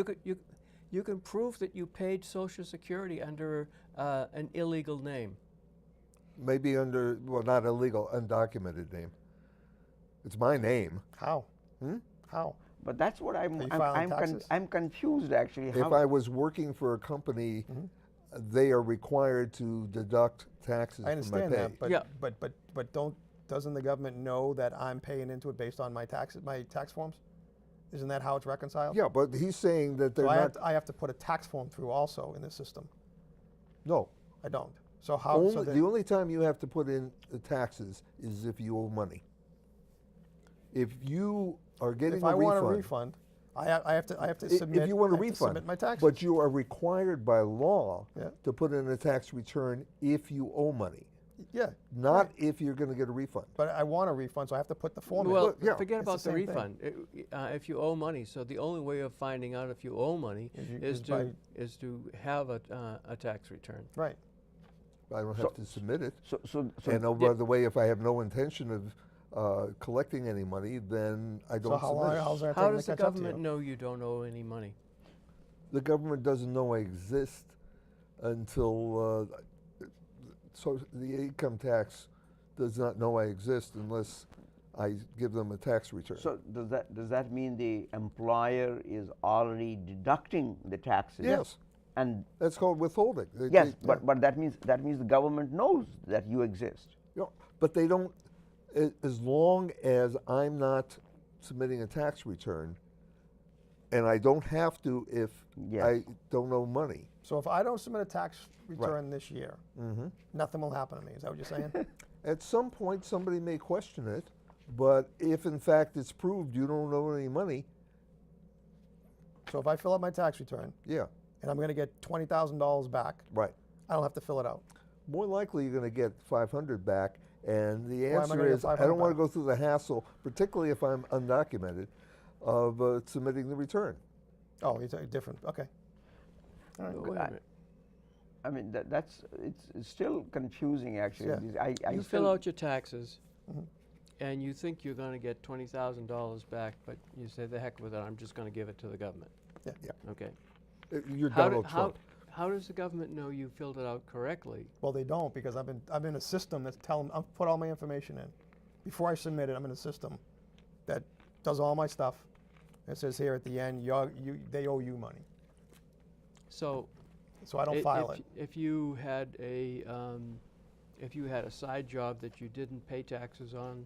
You can prove that you paid Social Security under an illegal name. Maybe under not illegal, undocumented name. It's my name. How? How? But that's what Are you filing taxes? I'm confused actually. If I was working for a company, they are required to deduct taxes I from my understand pay. that, but Yeah. but doesn't the government know that I'm paying into it based on my tax forms? Isn't that how it's reconciled? Yeah, but he's saying that they're So not. I have to put a tax form through also in this system. No. I don't. So how? Only, so the only time you have to put in the taxes is if you owe money. If you are getting if a I refund, want a refund, I have to submit. if you want a I have to refund, submit my taxes. but you are required by law Yeah. to put in a tax return if you owe money, yeah. not right. if you're going to get a refund. But I want a refund, so I have to put the form Well, in. yeah, forget it's about the the same thing. refund. If you owe money, so the only way of finding out if you owe money Is by- is to have a tax return. Right. I don't have to submit it. so And oh, by the way, if I have no intention of collecting any money, then I don't So how long? submit it. How's that How taking does to the catch up to government you? know you don't owe any money? The government doesn't know I exist until so the income tax does not know I exist unless I give them a tax return. so does that mean the employer is already deducting the taxes? Yes. And That's called withholding. yes, but that means the government knows that you exist. You know, but they don't. As long as I'm not submitting a tax return, and I don't have to if Yes. I don't owe money. So if I don't submit a tax return this year, Mm-hmm. nothing will happen to me. Is that what you're saying? At some point, somebody may question it, but if in fact it's proved you don't owe any money, So if I fill out my tax return yeah, and I'm going to get $20,000 back, right. I don't have to fill it out. More likely you're going to get 500 back, and the Why am I answer gonna get is I 500 don't want to back? go through the hassle, particularly if I'm undocumented, of submitting the return. Oh, it's different. Okay. All right. Wait a minute. I mean it's still confusing actually. Yeah. I You still, fill out your taxes, Mhm. and you think you're going to get $20,000 back, but you say, the heck with it, I'm just going to give it to the government. Yeah. Yeah. Okay. You're How, Donald Trump. how does the government know you filled it out correctly? Well, they don't because I'm in a system that's telling I've put all my information in. Before I submit it, I'm in a system that does all my stuff. It says here at the end, they owe you money. So So I don't file it. If you had a side job that you didn't pay taxes on,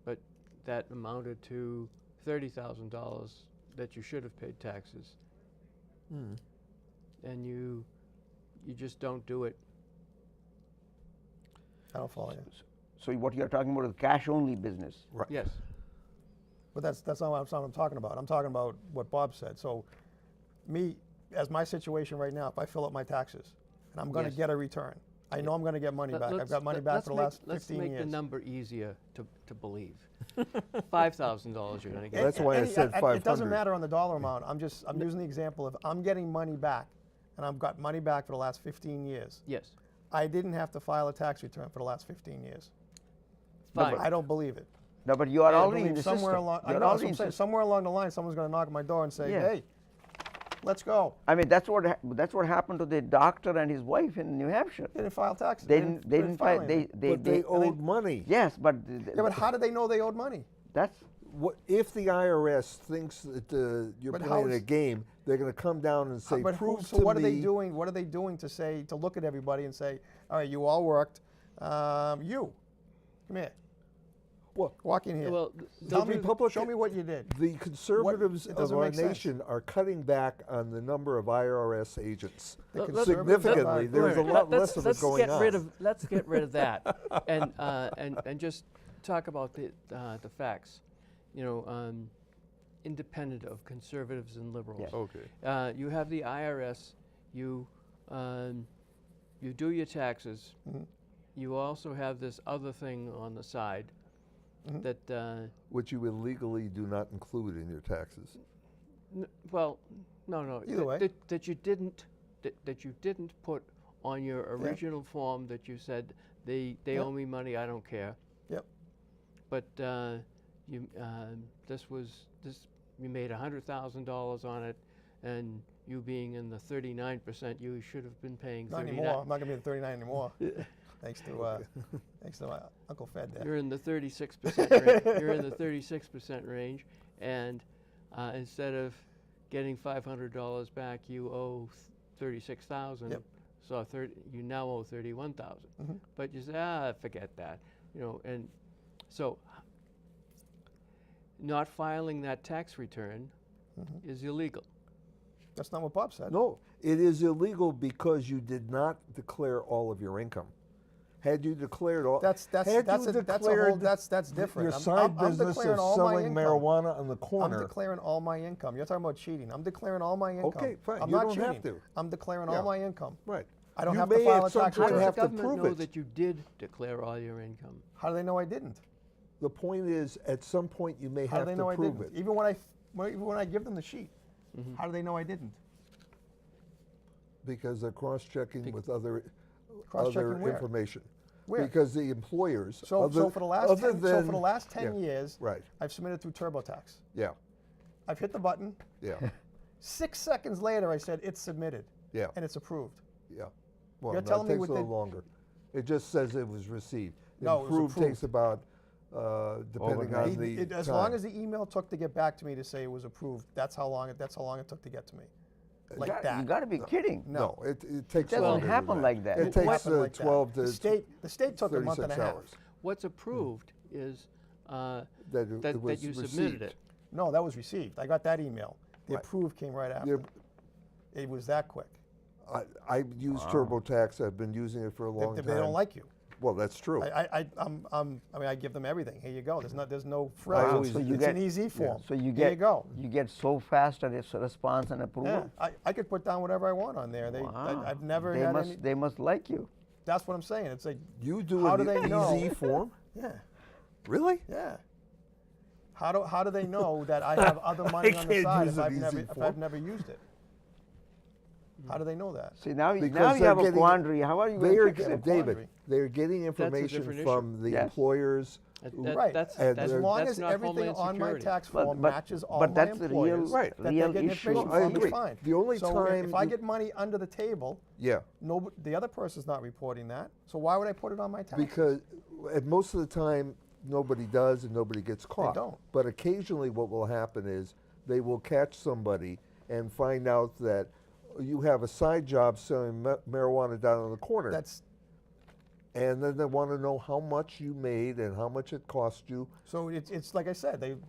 but that amounted to $30,000 that you should have paid taxes, and you just don't do it. I don't follow you. so what you're talking about is cash only business. Right. Yes. But that's not what I'm talking about. I'm talking about what Bob said. So me, as my situation right now, if I fill out my taxes and I'm going to Yes. get a return, I know I'm going to get money back. I've Let's- got money let- back let's for the make- last 15 Let's make years. the number easier to believe. $5,000 you're going to get. That's why I said It doesn't 500. matter on the dollar amount. I'm using the example of I'm getting money back, and I've got money back for the last 15 years. Yes. I didn't have to file a tax return for the last 15 years. Fine. I don't believe it. No, but you are I already in believe the somewhere system. along, I You're know, that's already what I'm in saying. system. Somewhere along the line, someone's going to knock on my door and say, Yeah. "Hey, let's go." I mean, that's what happened to the doctor and his wife in New Hampshire. They didn't file taxes. They didn't file file. anything. But they owed money. Yes, but Yeah, but how did they know they owed money? that's What if the IRS thinks that you're But how playing a is- game? They're going to come down and say, But "Prove so to what me." are they doing? What are they doing to say to look at everybody and say, "All right, you all worked. You, come here. Well, Walk in here. Well, Tell they'll me, do- show me what you did." the conservatives it of doesn't our make sense. nation are cutting back on the number of IRS agents The Let- conservatives significantly. are- There's a Wait, lot let's- less of it let's going get on. rid of, let's get rid of that and just talk about the facts. You know, independent of conservatives and liberals. Yes. Okay. You have the IRS. You do your taxes. Mhm. You also have this other thing on the side Mhm. that which you illegally do not include in your taxes. well, no. Either way. That you didn't put on your original form that you said they Yeah. owe me money. I don't care. Yep. But you you made $100,000 on it, and you being in the 39%, you should have been paying Not 39. anymore. I'm not going to be at 39 anymore. Thanks to my Uncle Fed there. You're in the 36% range. You're in the 36% range, and instead of getting $500 back, you owe 36,000. Yep. So you now owe 31,000. Mhm. But you say, forget that, you know. And so, not filing that tax return Mhm. is illegal. That's not what Bob said. No, it is illegal because you did not declare all of your income. Had you declared all, That's had a you that's a declared whole that's different. your I'm- side I'm business declaring of all my selling income. marijuana on the I'm corner, declaring all my income. You're talking about cheating. I'm declaring all my income. Okay, fine. I'm You not don't cheating. have to. I'm declaring Yeah. all my income. right? I don't You have to may file at a some tax point How does return. have the to government prove know it. that you did declare all your income? How do they know I didn't? The point is, at some point, you may How do have they to know I prove didn't? it Even when I give them the sheet, how do they know I didn't? because they're cross-checking with other Cross-checking where? information. Where? Because the employers, So other- for the last other 10, than, so for the last 10 yeah, years, right? I've submitted through TurboTax. Yeah, I've hit the button. yeah, 6 seconds later, I said it's submitted yeah, and it's approved. yeah. Well, You're no, telling it me takes a little within- longer. It just says it was received. No, it was Approved takes approved. about, depending on Overnight. the As time. long as the email took to get back to me to say it was approved, that's how long it took to get to me. Like you that. got to be kidding. No, it takes doesn't longer than happen like that. It It takes happened like that. 12 to the state took a month and a 36 half. hours What's approved is that it that was you received. submitted it. No, that was received. I got that email. The Right. approved came right after. You're- It was that quick. I use TurboTax. I've been using it for a long They time. don't like you. Well, that's true. I mean, I give them everything. Here you go. There's no I frills. always- So you It's get- an easy form. So you Here get you go. you get so fast at its response and approval. Yeah, I could put down whatever I want on there. Wow. I've never they had must any. they must like you. That's what I'm saying. It's like, You do How an do they know? easy form? yeah, Really? yeah. How do they know that I have other money on the can't side use if an I've easy never form. used it? How do they know that? See now Because now you they're have a getting- quandary. How are you They going are, to fix it? David, quandary. they're getting a information different from the Yes. employers. Right. That's, And As they're- long that's as not everything Homeland on my Security. tax But- form but- matches all but my that's the real- employers Right. that real they're getting issue. information I from, agree. it's fine. The only so time if I you- get money under the table, Yeah, the other person's not reporting that. So why would I put it on my taxes? because most of the time nobody does and nobody gets caught. don't. But occasionally what will happen is they will catch somebody and find out that you have a side job selling marijuana down on the corner. That's And then they want to know how much you made and how much it cost you. so it's like I said.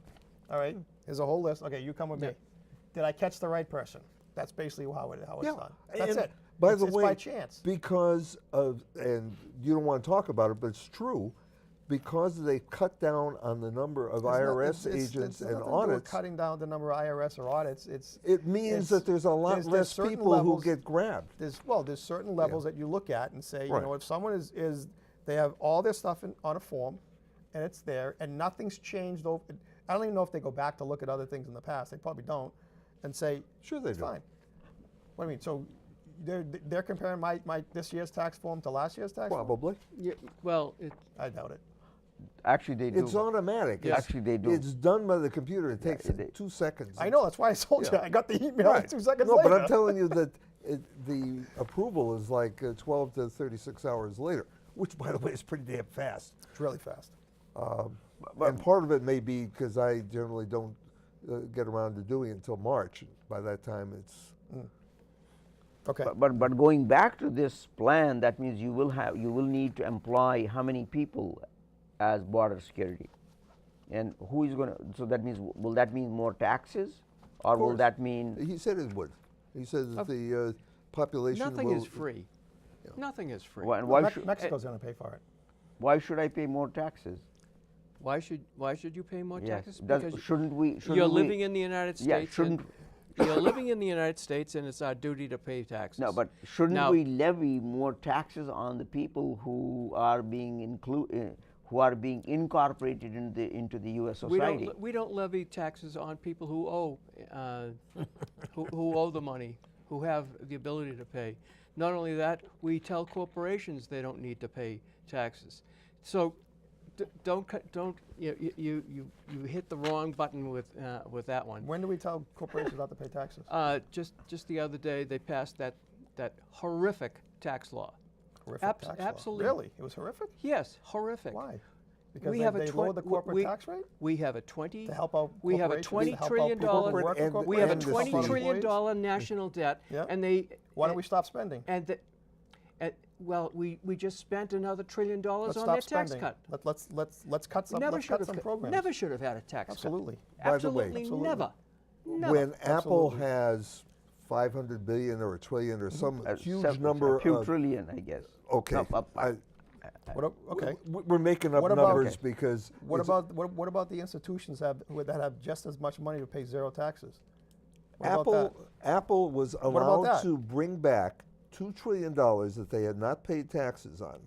All right. Here's a whole list. Okay, you come with me. Did I catch the right person? That's basically how it's done. That's and it. By it's, the it's way, by chance. because of, and you don't want to talk about it, but it's true, because they cut down on the number of IRS agents and audits, cutting down the number of IRS or audits. it means that there's a lot there's less certain people levels- who get grabbed. There's certain levels that you look at and say, you Right. know, if someone is they have all their stuff on a form, and it's there, and nothing's changed. I don't even know if they go back to look at other things in the past. They probably don't, and say, Sure they it's do. fine. What do you mean? So they're comparing my this year's tax form to last year's tax form? Probably. Yeah, well, I doubt it. Actually, they do. It's automatic. Yes. Actually, they do. It's done by the computer. It takes they- 2 seconds. I know. That's why I told you. Yeah. I got the email Right. 2 seconds no, later. but I'm telling you that the approval is like 12 to 36 hours later, which, by the way, is pretty damn fast. It's really fast. And part of it may be because I generally don't get around to doing it until March. By that time, it's Okay. But going back to this plan, that means you will need to employ how many people as border security, and who is going to? So that means, will that mean more taxes, or will course. that mean? He said it would. He said that the population nothing will. is free. Nothing is free. And Well, why should Mexico's going to pay for it. why should I pay more taxes? Why should you pay more Yes. taxes? Shouldn't we? Shouldn't You're we- living in the United Yeah, States. shouldn't- and you're living in the United States, and it's our duty to pay taxes. No, but shouldn't Now- we levy more taxes on the people who are being who are being incorporated into the U.S. society? We don't levy taxes on people who owe who owe the money, who have the ability to pay. Not only that, we tell corporations they don't need to pay taxes. So don't you hit the wrong button with that one. When do we tell corporations not to pay taxes? Just the other day they passed that horrific tax law. Horrific tax law. absolutely. Really? It was horrific? Yes, horrific. Why? Because We they, have a they lowered the corporate tax rate We have a 20. to help out We have a corporations, to $20 help out trillion people who dollar- work for And- We have a and the corporations, $20 help out trillion employees. national debt, Yeah. and they. Why don't we stop spending? Well, we just spent another $1 trillion Let's on stop their tax spending. cut. Let's cut some. Never Let's should cut have. some programs. Never should have had a tax Absolutely. cut. By the way- Absolutely, Absolutely. never. Never. When Apple Absolutely. has 500 billion or a trillion or some huge a number few of. trillion, I guess. Okay. No, Okay. We're making up What about- numbers Okay. because. What it's- about what about the institutions that have just as much money to pay zero taxes? What about Apple was about allowed that? to bring back $2 trillion that they had not paid taxes on.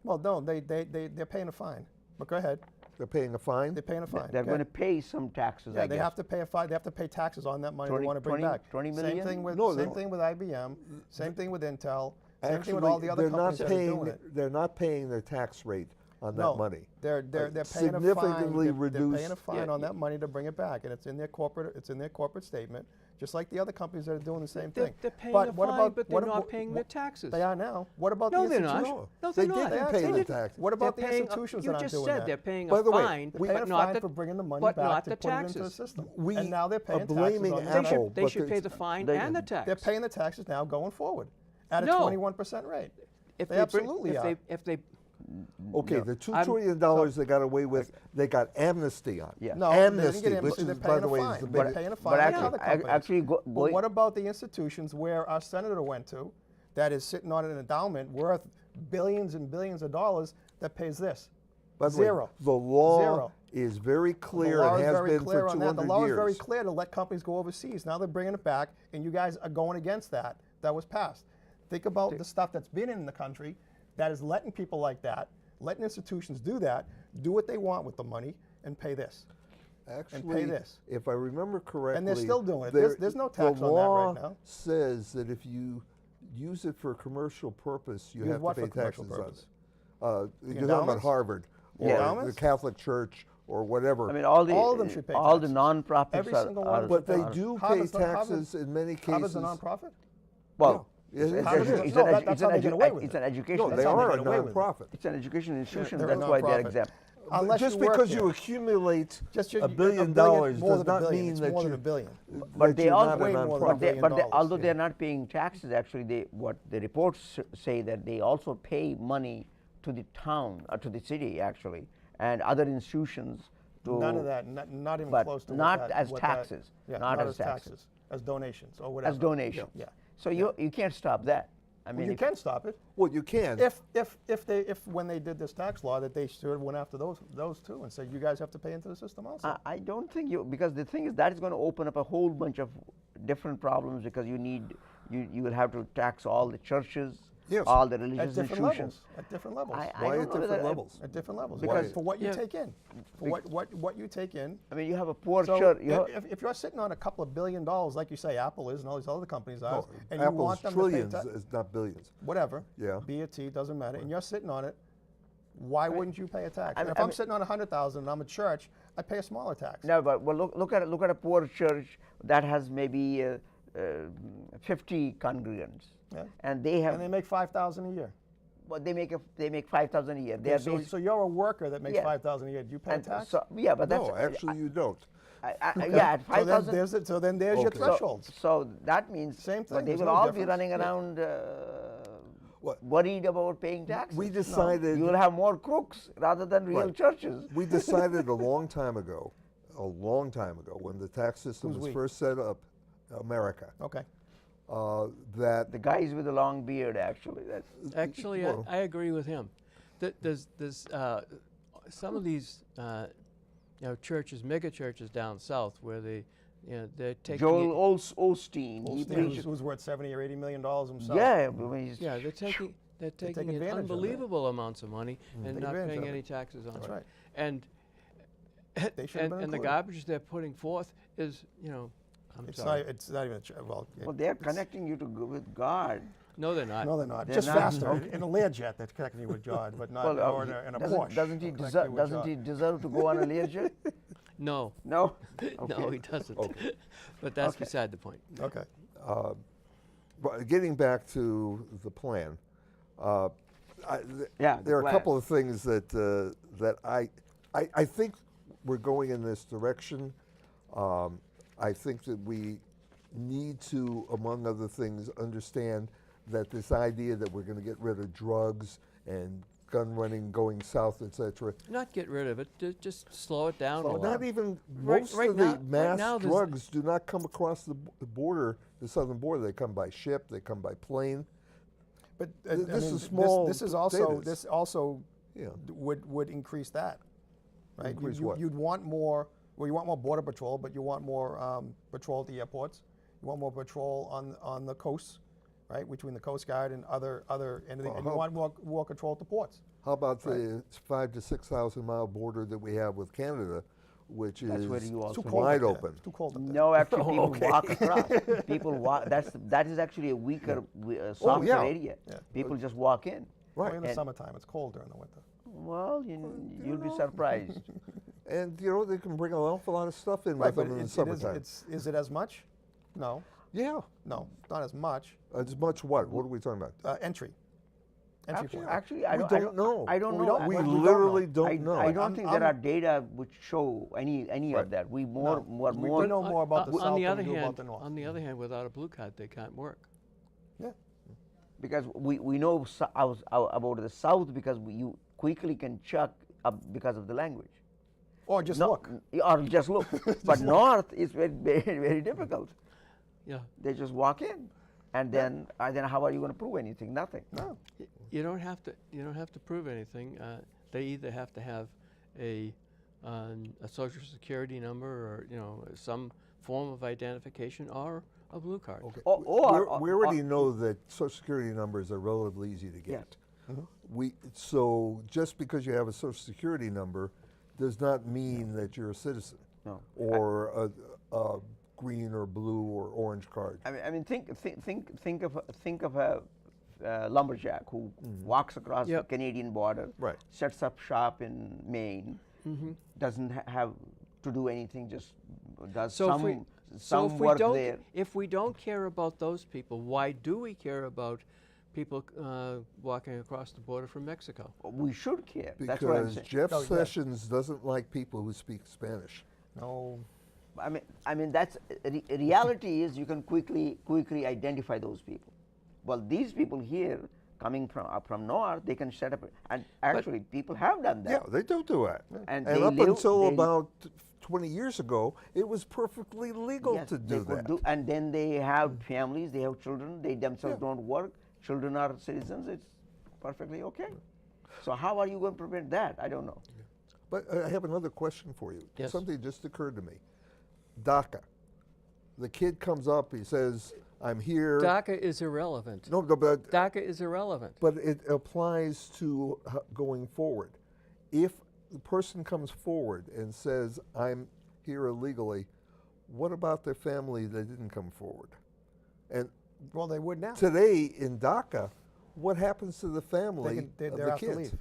Well, no, they're paying a fine. But go ahead. They're paying a fine. They're paying a fine. They're okay? going to pay some taxes. Yeah, I they guess. have to pay a fine. They have to pay taxes on that money 20 they want to bring 20 back. 20 Same million? thing with No, same they- thing with IBM. Same thing with Intel. Same thing Actually, with all the other they're not companies that are doing paying. it. They're not paying their tax rate on No, that money. They're paying a fine. significantly They're paying reduced- a fine on that money to bring it back, and it's in their corporate statement, just like the other companies that are doing the same thing. They're paying but a what fine, about, but they're not paying their taxes. They are now. What about No, the they're not. institutions? No, They they're not. did pay the tax. What about They're the paying institutions You that aren't just doing said that? they're paying By a the way, fine, They're paying but a not fine the for bringing the money but back not to the put it into the taxes. system. We And now they're paying are blaming taxes on They that. Apple, should, they but should pay it's- the fine they- and the tax. They're paying the taxes now going forward at a No. 21% rate. If they bring- absolutely if are. they if they Okay, No. the $2 I'm- trillion they got away with, they got amnesty on. Yeah. No, they didn't Amnesty, get which amnesty. is, They're by paying the a way, fine. is the They're big. paying a fine But like actually, other companies. actually But going. what about the institutions where our senator went to that is sitting on an endowment worth billions and billions of dollars that pays this? By the way, Zero. the law Zero. is very clear The law and is has very been clear for on 200 that. The law years. is very clear to let companies go overseas. Now they're bringing it back, and you guys are going against that. That was passed. Think about the stuff that's been in the country that is letting people like that, letting institutions do that, do what they want with the money, and pay this. Actually, this. if I remember correctly, still doing it. there- There's no tax the on that right law now. says that if you use it for commercial purpose, you Use have what to for pay commercial taxes purpose? on it. You're talking about endowments? Harvard or Yeah. the Endowments? Catholic Church or whatever. I mean, all of them should pay all the taxes. non-profits Every are. single one are of them but they Harvard- do pay Harvard's not- taxes in many cases. Harvard's a nonprofit? Well, Yeah, it is. Harvard is. it's No, an that's it's how an they get away with it's it. an education. No, That's they how they are a get away with it. nonprofit. It's an education institution. they're a That's why they're nonprofit. exempt. Unless Just you work because there. you accumulate Just $1 billion more does than a not billion. mean It's that more you. than a billion. But that they you're all, not a way more than nonprofit. $1 billion. although Yeah. they're not paying taxes, actually, what the reports say that they also pay money to the town or to the city, actually, and other institutions. To None of that, not even but close to not what that, as what taxes, That, yeah, not not as taxes, as donations or whatever. as donations. Yeah. So you can't stop that. I Well, mean, you if- can stop it. Well, you can. If when they did this tax law that they sort of went after those two and said you guys have to pay into the system also. I don't think you, because the thing is that is going to open up a whole bunch of different problems, because you will have to tax all the churches, Yes. all the At religious different institutions. levels. At different levels. I Why don't at know different whether I- levels? At different levels. Because- for what you Yeah. take in. For what you take in. I mean, you have a poor So church. if you're sitting on a couple of $1 billion, like you say Apple is and all these other companies are, No, and you Apple's want them trillions, to pay is not billions. whatever, Yeah. B or T, doesn't matter, and you're sitting on it, why wouldn't you pay a tax? I And mean- if I I'm mean- sitting on 100,000 and I'm a church, I pay a smaller tax. No, but well, look at a poor church that has maybe 50 congregants, Yeah. and they have And they make 5,000 a year. well, they make 5,000 a year. They Okay, are so you're a worker that makes Yeah. 5,000 a year. Do you pay a and tax? so, yeah, but that's No, actually, you don't. yeah, at So then 5,000. there's your Okay. thresholds. So that means Same well, thing, they there's will no all be difference. running Yeah. around What? worried about paying taxes. We decided. You will have more crooks rather than real Right. churches. We decided a long time ago, when the tax system Who's was we? first set up, America, Okay. that The guys with the long beard, actually. That's Actually, Well- I agree with him. There's some of these churches, mega churches down south, where they're taking Joel Osteen. He Osteen, preaches. who's worth 70 or 80 million dollars himself. Yeah, I mean, he's- they're taking take in advantage of it. unbelievable amounts of money and Take not advantage paying of any it. taques on That's it. right. And They should have been and the included. garbage they're putting forth is, I'm It's sorry. not. It's not even. Well, well, they're connecting you to with God. No, they're not. no, they're not. They're Just not? faster. Okay. In a Learjet, that's connecting you with God, but not or in a Porsche. doesn't he they'll connect deserve? you with Doesn't God. he deserve to go on a Learjet? No, No. no, Okay. he doesn't. But that's Okay. beside the point. Okay. But getting back to the plan, Yeah, there are a plan. couple of things that I think we're going in this direction. I think that we need to, among other things, understand that this idea that we're going to get rid of drugs and gun running going south, etc. Not get rid of it, just slow it down a Well, lot. not even Right- most right of now- the right mass now there's- drugs do not come across the border, the southern border. They come by ship. They come by plane. But This I mean, is small This is also. potatoes. This also Yeah. would increase that, right? Increase what? You'd want more. Well, you want more border patrol, but you want more patrol at the airports. You want more patrol on the coasts, right? Between the Coast Guard and other anything, and you want more control at the ports. How about the 5,000 to 6,000 mile border that we have with Canada, which That's is where you also Too cold wide up there. open? It's too cold up there. No, actually, Oh, people okay. walk across. People walk. That is actually a weaker, softer yeah. area. Yeah. People just walk in. Right. Only in the And- summertime. It's cold during the winter. Well, you'll be surprised. And they can bring an awful lot of stuff in Right, with but them in the it is, summertime. is it as much? No, Yeah. no, not as much. As much what? What are we talking about? Entry Actually, point. actually, I We don't, don't know. I don't We know. don't- We we don't literally know. don't know. I don't I'm- think I'm- there are data which show any Right. of that. We No. more We know more about the on south the than other we do about hand, the north. on the other hand, without a blue card, they can't work. Yeah. because we know about the south because you quickly can chuck up because of the language. Or just No- look. Or just look. But north is very difficult. Yeah, They just walk in, and then how are you going to prove anything? Nothing. No. you don't have to prove anything. They either have to have a social security number or some form of identification or a blue card. Okay. Or- we already know that Social Security numbers are relatively easy to get. So just because you have a Social Security number does not mean that you're a citizen No. or a green or blue or orange card. I mean, think of a lumberjack who walks across Yep. the Canadian border, Right. sets up shop in Maine, doesn't have to do anything, just does So some if we work don't there. if we don't care about those people, why do we care about people walking across the border from Mexico? We should care. That's what I'm Because saying. Jeff Oh, yeah. Sessions doesn't like people who speak Spanish. No. I mean that's reality is you can quickly identify those people. Well, these people here coming from north, they can set up, and actually people have done that. Yeah, they don't do that. And And they up live- until they- about 20 years ago, it was perfectly legal Yes, to they do could that. do, and then they have families, they have children, they themselves Yeah. don't work. children are citizens, it's perfectly okay. So how are you going to prevent that? I don't know. But I have another question for you. Yes. Something just occurred to me. DACA. The kid comes up, he says, I'm here. DACA is irrelevant. No, but DACA is irrelevant. But it applies to going forward. If the person comes forward and says, I'm here illegally, what about their family that didn't come forward? And Well, they would now. today in DACA, what happens to the family of They're the asked to kids? leave.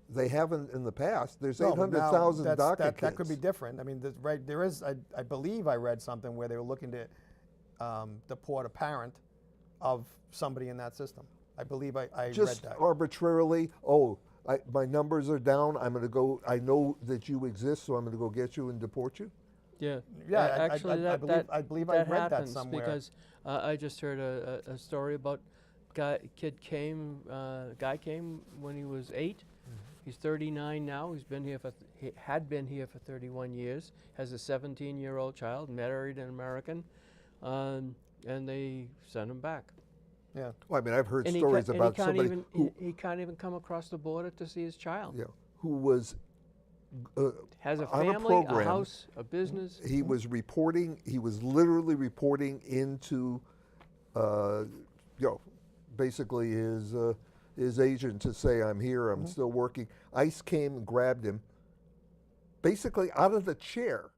They haven't in the past. There's No, but now 800,000 DACA kids. that could be different. I mean, there is. I believe I read something where they were looking to deport a parent of somebody in that system. I believe I read Just that. arbitrarily, my numbers are down, I'm going to go, I know that you exist, so I'm going to go get you and deport you? Yeah. Yeah, Actually, I believe I read that happens somewhere. because I just heard a story about guy came when he was 8. He's 39 now. He had been here for 31 years. Has a 17-year-old child, married an American, and they sent him back. Yeah. Well, I mean, I've heard And stories about he can't somebody even who, he can't even come across the border to see his child. yeah, who was Has a on a family, program. house, a business. He was reporting. He was literally reporting into, basically his agent to say, "I'm here. I'm still working." ICE came and grabbed him, basically out of the chair,